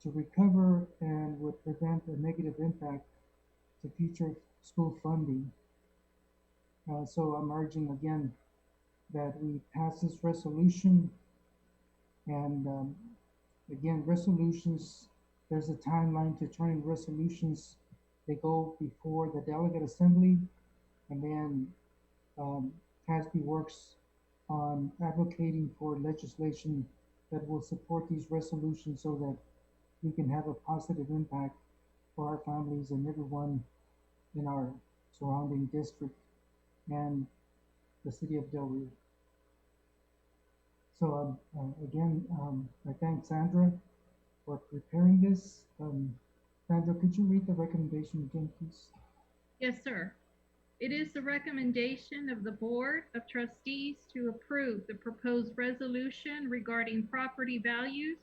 to recover and would prevent a negative impact to future school funding. So I'm urging again that we pass this resolution. And again, resolutions, there's a timeline to turning resolutions. They go before the delegate assembly, and then CASB works on advocating for legislation that will support these resolutions so that we can have a positive impact for our families and everyone in our surrounding district and the city of Del Rio. So again, I thank Sandra for preparing this. Sandra, could you read the recommendation again, please? Yes, sir. It is the recommendation of the Board of Trustees to approve the proposed resolution regarding property values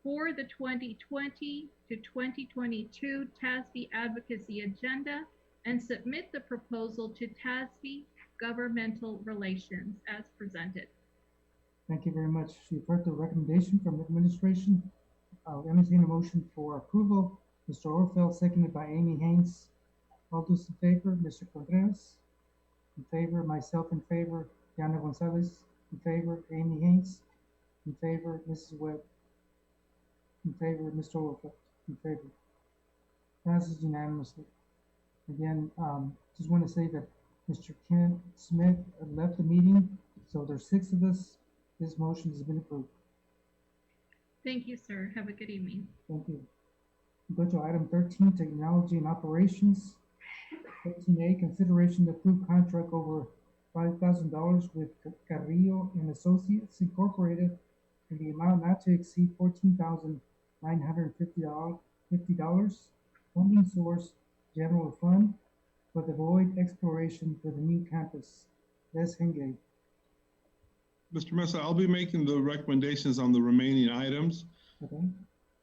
for the 2020 to 2022 TASB advocacy agenda and submit the proposal to TASB Governmental Relations as presented. Thank you very much. You've heard the recommendation from the administration. I'll entertain a motion for approval. Mr. Orfeld, seconded by Amy Haynes. All those in favor, Mr. Contreras? In favor, myself in favor, Yana Gonzalez in favor, Amy Haynes in favor, Mrs. Webb in favor, Mr. Orfeld in favor. Passes unanimously. Again, just want to say that Mr. Kent Smith left the meeting, so there's 6 of us. This motion has been approved. Thank you, sir. Have a good evening. Thank you. Go to item 13, technology and operations. 13A, consideration to approve contract over $5,000 with Carrillo and Associates Incorporated in the amount not to exceed $14,950. Funding source, general fund, for the void exploration for the new campus. Les Hengate. Mr. Mesa, I'll be making the recommendations on the remaining items. Okay.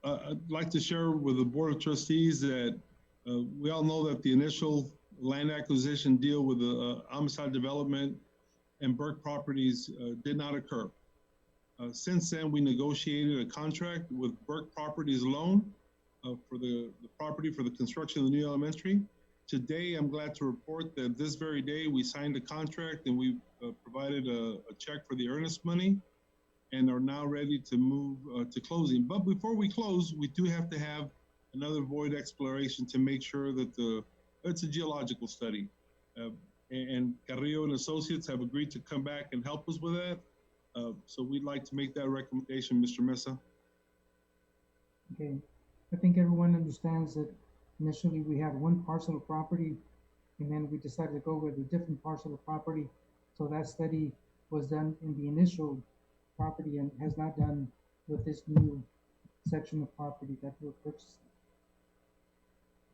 I'd like to share with the Board of Trustees that we all know that the initial land acquisition deal with the Amistad Development and Burke Properties did not occur. Since then, we negotiated a contract with Burke Properties alone for the property for the construction of the new elementary. Today, I'm glad to report that this very day, we signed a contract and we provided a check for the earnest money and are now ready to move to closing. But before we close, we do have to have another void exploration to make sure that it's a geological study. And Carrillo and Associates have agreed to come back and help us with that. So we'd like to make that recommendation, Mr. Mesa. Okay. I think everyone understands that initially we had one parcel of property and then we decided to go with a different parcel of property. So that study was done in the initial property and has not done with this new section of property that we're purchasing.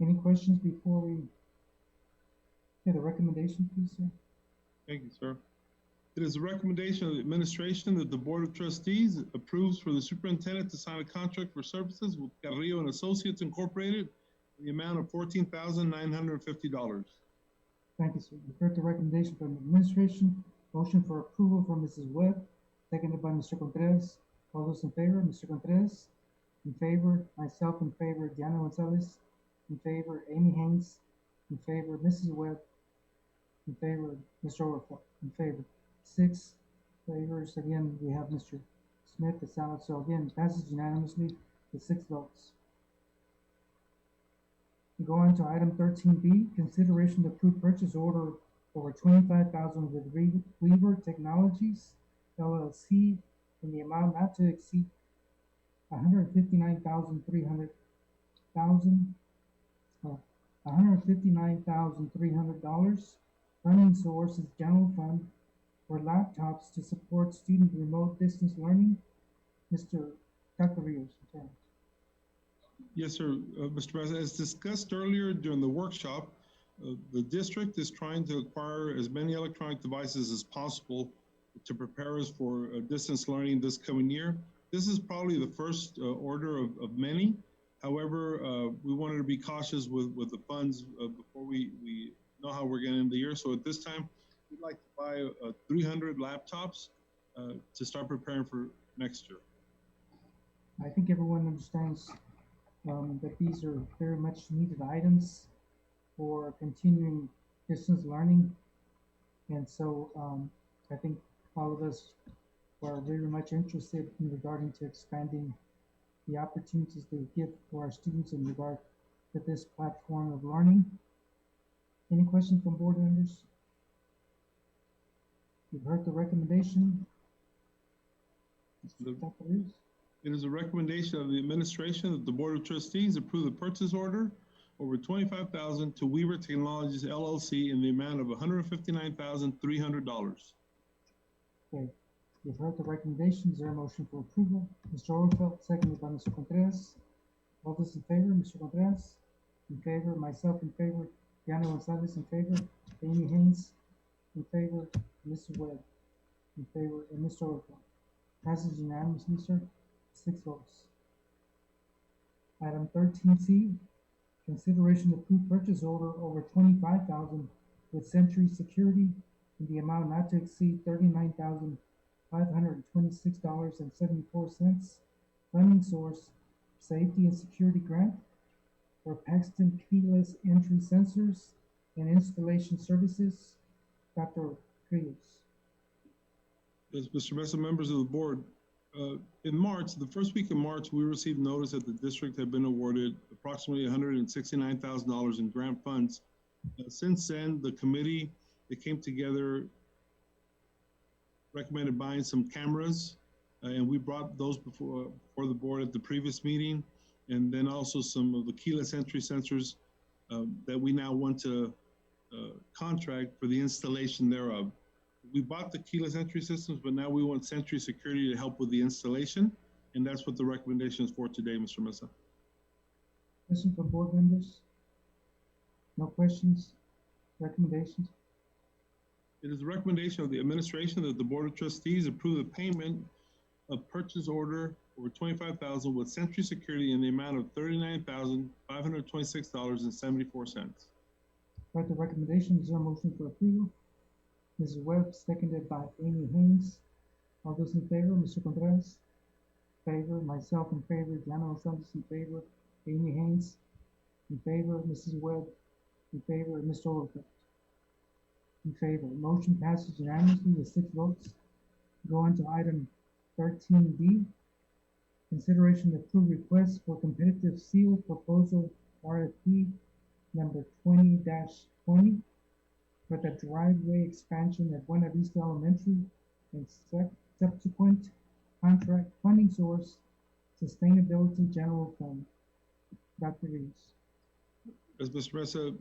Any questions before we get a recommendation, please, sir? Thank you, sir. It is a recommendation of the administration that the Board of Trustees approves for the superintendent to sign a contract for services with Carrillo and Associates Incorporated in the amount of $14,950. Thank you, sir. You've heard the recommendation from the administration. Motion for approval from Mrs. Webb, seconded by Mr. Contreras. All those in favor, Mr. Contreras? In favor, myself in favor, Diana Gonzalez. In favor, Amy Haynes. In favor, Mrs. Webb. In favor, Mr. Overflow. In favor. 6 favors. Again, we have Mr. Smith, the salad. So again, passes unanimously with 6 votes. We go on to item 13B, consideration to approve purchase order over $25,000 with Weaver Technologies, LLC, in the amount not to exceed $159,300. Funding source is general fund for laptops to support student remote distance learning. Dr. Rios. Okay. Yes, sir. Mr. President, as discussed earlier during the workshop, the district is trying to acquire as many electronic devices as possible to prepare us for distance learning this coming year. This is probably the first order of many. However, we wanted to be cautious with the funds before we know how we're going to end the year. So at this time, we'd like to buy 300 laptops to start preparing for next year. I think everyone understands that these are very much needed items for continuing distance learning. And so I think all of us are very much interested in regarding to expanding the opportunities they give for our students in regard to this platform of learning. Any questions from board members? You've heard the recommendation. Dr. Rios? It is a recommendation of the administration that the Board of Trustees approve the purchase order over $25,000 to Weaver Technologies LLC in the amount of $159,300. Okay, you've heard the recommendation. Is there a motion for approval? Mr. Overfeld, seconded by Mr. Contreras. All those in favor, Mr. Contreras? In favor, myself in favor, Diana Gonzalez in favor, Amy Haynes in favor, Mr. Webb in favor, and Mr. Overfeld. Passes unanimously, sir. 6 votes. Item 13C, consideration to approve purchase order over $25,000 with Century Security in the amount not to exceed $39,526.74. Funding source, safety and security grant for Paxton keyless entry sensors and installation services. Dr. Rios. Yes, Mr. Mesa, members of the board, in March, the first week of March, we received notice that the district had been awarded approximately $169,000 in grant funds Since then, the committee, they came together, recommended buying some cameras, and we brought those before the board at the previous meeting, and then also some of the keyless entry sensors that we now want to contract for the installation thereof. We bought the keyless entry systems, but now we want Sentry Security to help with the installation, and that's what the recommendation is for today, Mr. Mesa. Question from board members? No questions? Recommendations? It is the recommendation of the administration that the Board of Trustees approve the payment of purchase order over $25,000 with Sentry Security in the amount of $39,526.74. Right, the recommendation, is there a motion for approval? Mrs. Webb, seconded by Amy Haynes. All those in favor, Mr. Contreras? Favor, myself in favor, Jana Santos in favor, Amy Haynes in favor, Mrs. Webb in favor, Mr. Overfelt in favor. Motion passes unanimously with 6 votes. Go on to item 13D. Consideration of approved request for competitive seal proposal RFP number 20-20 for the driveway expansion at Buena Vista Elementary and subsequent contract funding source, Sustainability General Fund. Dr. Reeves. As Mr. Mesa,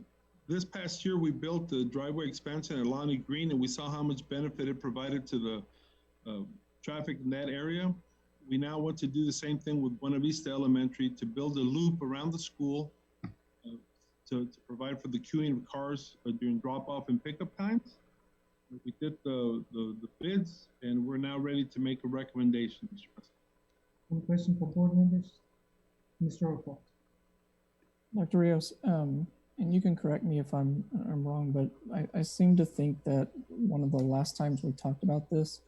this past year we built the driveway expansion at Lonnie Green, and we saw how much benefit it provided to the traffic in that area. We now want to do the same thing with Buena Vista Elementary to build a loop around the school to provide for the queuing of cars during drop-off and pickup times. We did the bids, and we're now ready to make a recommendation, Mr. President. Any questions from board members? Mr. Overfelt. Dr. Rios, and you can correct me if I'm wrong, but I seem to think that one of the last times we talked about this,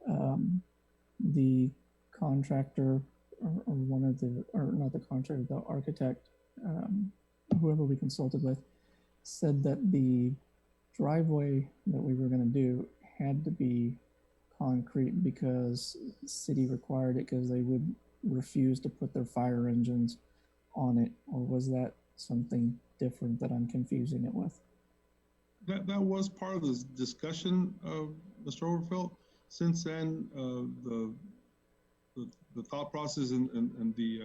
the contractor or one of the, or not the contractor, the architect, whoever we consulted with, said that the driveway that we were going to do had to be concrete because the city required it because they would refuse to put their fire engines on it, or was that something different that I'm confusing it with? That was part of the discussion, Mr. Overfelt. Since then, the thought process and the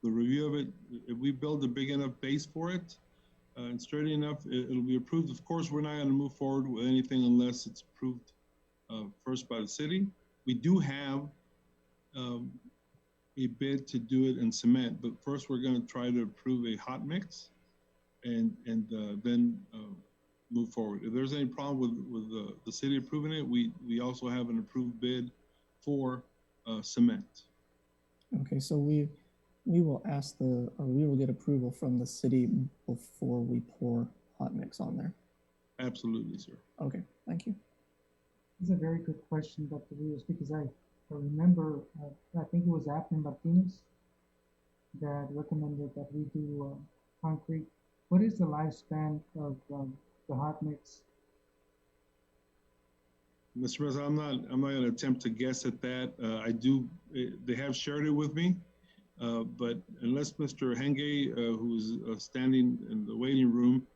review of it, if we build a big enough base for it and sturdy enough, it'll be approved. Of course, we're not going to move forward with anything unless it's approved first by the city. We do have a bid to do it in cement, but first we're going to try to approve a hot mix and then move forward. If there's any problem with the city approving it, we also have an approved bid for cement. Okay, so we will ask we will get approval from the city before we pour hot mix on there. Absolutely, sir. Okay, thank you. This is a very good question, Dr. Rios, because I remember, I think it was Afton Martinez that recommended that we do concrete. What is the lifespan of the hot mix? Mr. President, I'm not going to attempt to guess at that. They have shared it with me, but unless Mr. Henge, who's standing in the waiting room,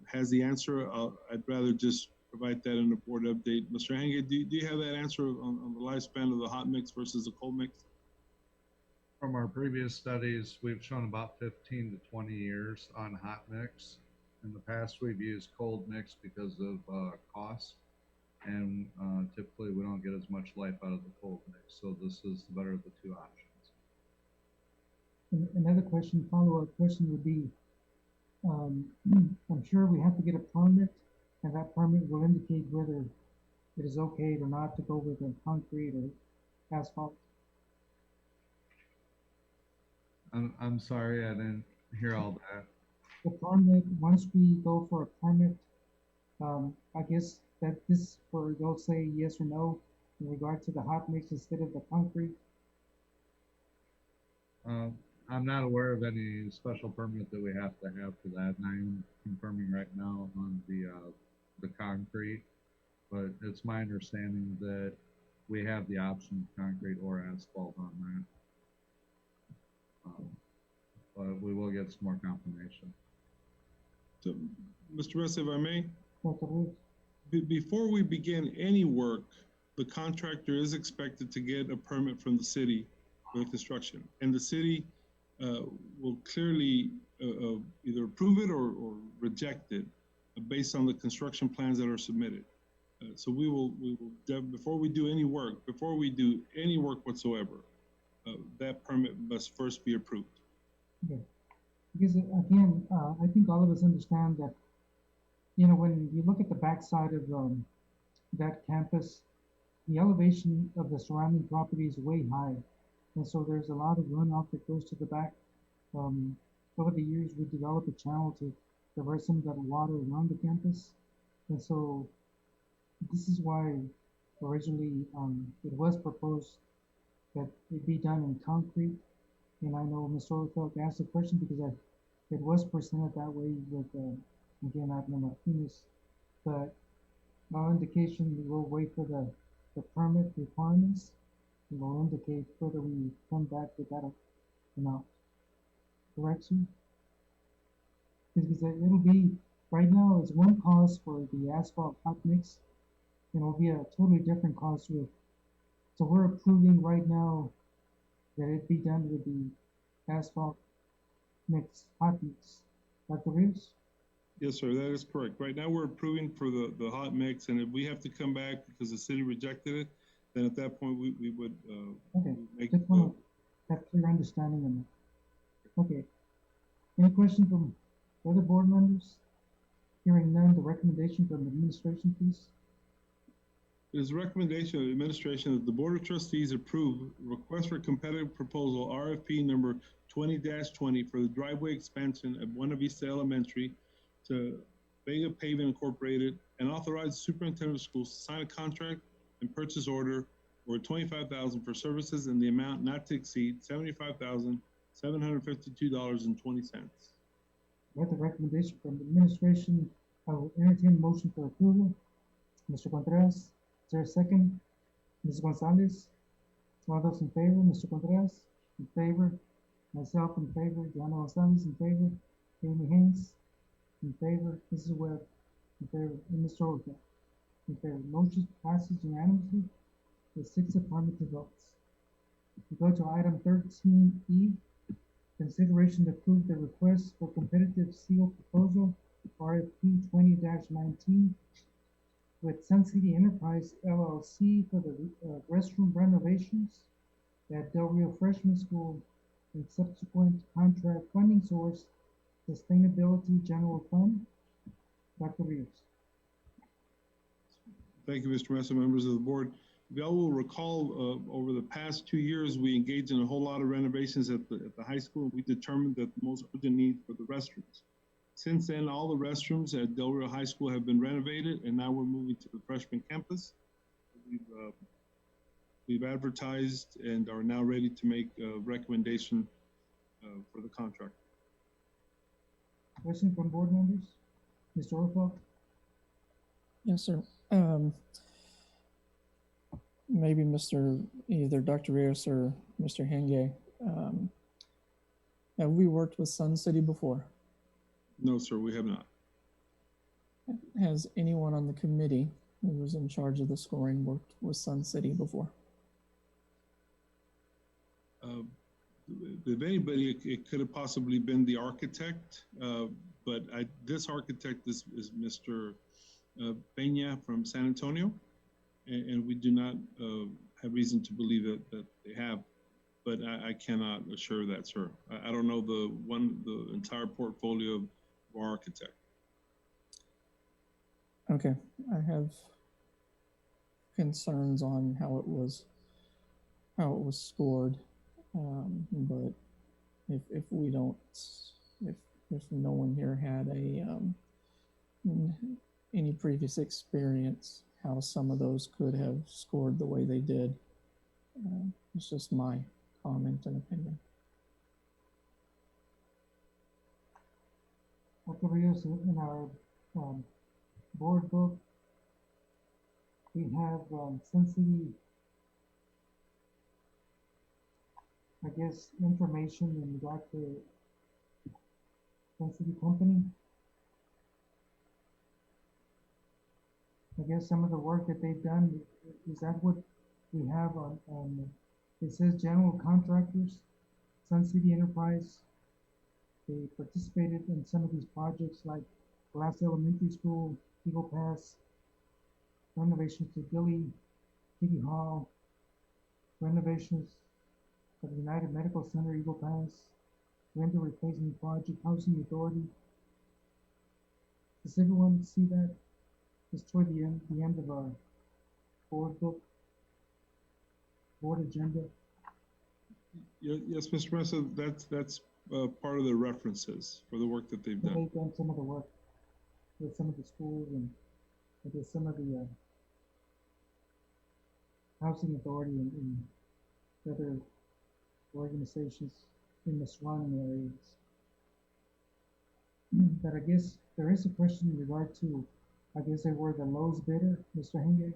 has the answer, I'd rather just provide that in the board update. Mr. Henge, do you have that answer on the lifespan of the hot mix versus the cold mix? From our previous studies, we've shown about 15 to 20 years on hot mix. In the past, we've used cold mix because of cost, and typically we don't get as much life out of the cold mix. So this is the better of the two options. Another question, follow-up question would be, I'm sure we have to get a permit, and that permit will indicate whether it is okay or not to go with a concrete or asphalt. I'm sorry, I didn't hear all that. The permit, once we go for a permit, I guess that this, where they'll say yes or no in regard to the hot mix instead of the concrete. I'm not aware of any special permit that we have to have for that, and I am confirming right now on the concrete, but it's my understanding that we have the option of concrete or asphalt on that. But we will get some more confirmation. So, Mr. Mesa, if I may, Dr. Rios? before we begin any work, the contractor is expected to get a permit from the city for construction. And the city will clearly either approve it or reject it based on the construction plans that are submitted. So we will before we do any work whatsoever, that permit must first be approved. Okay. Because again, I think all of us understand that, you know, when you look at the backside of that campus, the elevation of the surrounding property is way high. And so there's a lot of runoff that goes to the back. Over the years, we developed a channel to divert some of that water around the campus. And so this is why originally it was proposed that it be done in concrete. And I know Ms. Orfeld asked the question because it was presented that way with, again, Admiral Martinez. But our indication, we'll wait for the permit requirements. And we'll indicate whether we come back with that or not. Correct, sir? Because it'll be, right now, it's one cost for the asphalt hot mix, and it'll be a totally different cost with, so we're approving right now that it be done with the asphalt mix, hot mix. Dr. Rios? Yes, sir, that is correct. Right now, we're approving for the hot mix, and if we have to come back because the city rejected it, then at that point, we would Okay, make just want to have clear understanding on that. Okay. Any questions from other board members? Hearing none, the recommendation from the administration, please. It is a recommendation of the administration that the Board of Trustees approve request for competitive proposal RFP number 20-20 for the driveway expansion at Buena Vista Elementary to Vega Paving Incorporated, and authorize the superintendent of schools to sign a contract and purchase order for $25,000 for services in the amount not to exceed $75,752.20. With the recommendation from the administration, I will entertain a motion for approval. Mr. Contreras, is there a second? Ms. Gonzalez? All those in favor? Mr. Contreras? In favor? Myself in favor. Diana Gonzalez in favor. Amy Haynes in favor. Mrs. Webb in favor. And Mr. Orca in favor. Motion passes unanimously with 6 affirmative votes. We go to item 13E. Consideration to approve the request for competitive seal proposal, RFP 20-19, with Sun City Enterprise LLC for the restroom renovations at Del Rio Freshman School and subsequent contract funding source, Sustainability General Fund. Dr. Rios. Thank you, Mr. Mesa, members of the board. You all will recall over the past 2 years, we engaged in a whole lot of renovations at the high school. We determined that the most urgent need for the restrooms. Since then, all the restrooms at Del Rio High School have been renovated, and now we're moving to the freshman campus. We've advertised and are now ready to make a recommendation for the contract. Question from board members? Mr. Orfeld? Yes, sir. Maybe either Dr. Rios or Mr. Henge. Have we worked with Sun City before? No, sir, we have not. Has anyone on the committee who was in charge of the scoring worked with Sun City before? If anybody, it could have possibly been the architect, but this architect is Mr. Peña from San Antonio, and we do not have reason to believe that they have, but I cannot assure that, sir. I don't know the entire portfolio of our architect. Okay, I have concerns on how it was scored, but if we don't, if no one here had any previous experience, how some of those could have scored the way they did, it's just my comment and opinion. Dr. Rios, in our board book, we have Sun City, I guess, information in regard to Sun City company. guess some of the work that they've done, is that what we have on, it says general contractors, Sun City Enterprise. They participated in some of these projects like Glass Elementary School, Eagle Pass, renovations to Gilly, Kitty Hall, renovations of the United Medical Center, Eagle Pass, window replacement project, Housing Authority. Does everyone see that? It's toward the end of our board book, board agenda. Yes, Mr. Mesa, that's part of the references for the work that they've done. They've done some of the work with some of the schools and with some of the Housing Authority and other organizations in the surrounding areas. But I guess there is a question in regard to, I guess they were the lowest bidder, Mr. Henge.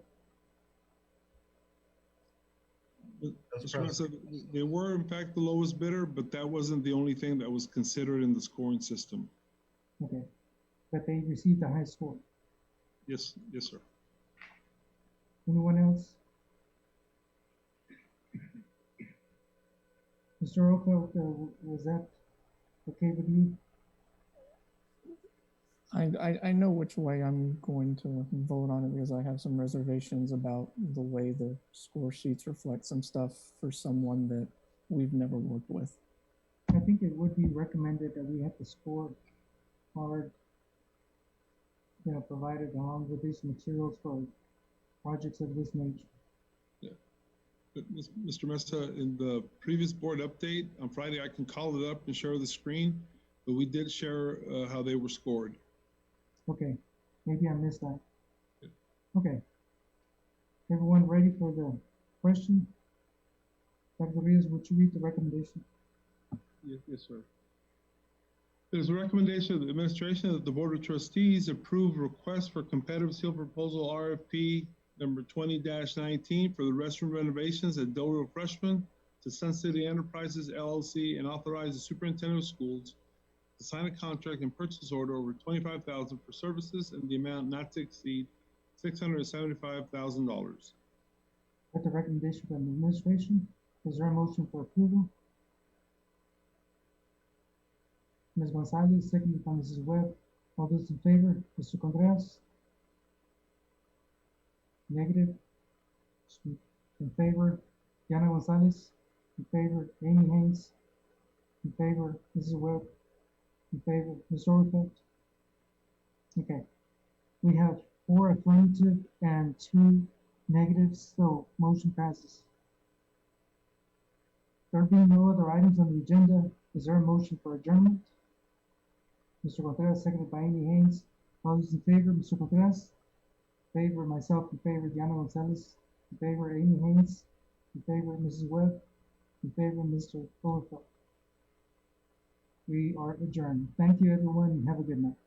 Mr. Mesa, they were in fact the lowest bidder, but that wasn't the only thing that was considered in the scoring system. Okay, but they received the high score. Yes, sir. Anyone else? Mr. Oka, was that okay with you? I know which way I'm going to vote on it because I have some reservations about the way the score sheets reflect some stuff for someone that we've never worked with. I think it would be recommended that we have the score card, provided along with these materials for projects of this nature. Yeah. But Mr. Mesa, in the previous board update on Friday, I can call it up and share the screen, but we did share how they were scored. Okay, maybe I missed that. Okay. Everyone ready for the question? Dr. Rios, would you read the recommendation? Yes, sir. There's a recommendation of the administration that the Board of Trustees approve request for competitive seal proposal RFP number 20-19 for the restroom renovations at Del Rio Freshman to Sun City Enterprises LLC and authorize the superintendent of schools to sign a contract and purchase order over $25,000 for services and the amount not to exceed $675,000. With the recommendation from the administration, is there a motion for approval? Ms. Gonzalez, seconded by Mrs. Webb. All those in favor, Mr. Contreras? Negative? In favor, Diana Gonzalez? In favor, Amy Haynes? In favor, Mrs. Webb? In favor, Ms. Orfeld? Okay. We have 4 affirmative and 2 negatives, so motion passes. There being no other items on the agenda, is there a motion for adjournment? Mr. Contreras, seconded by Amy Haynes. All those in favor, Mr. Contreras? In favor, myself in favor, Diana Gonzalez. In favor, Amy Haynes. In favor, Mrs. Webb. In favor, Mr. Orfeld. We are adjourned. Thank you, everyone, and have a good night.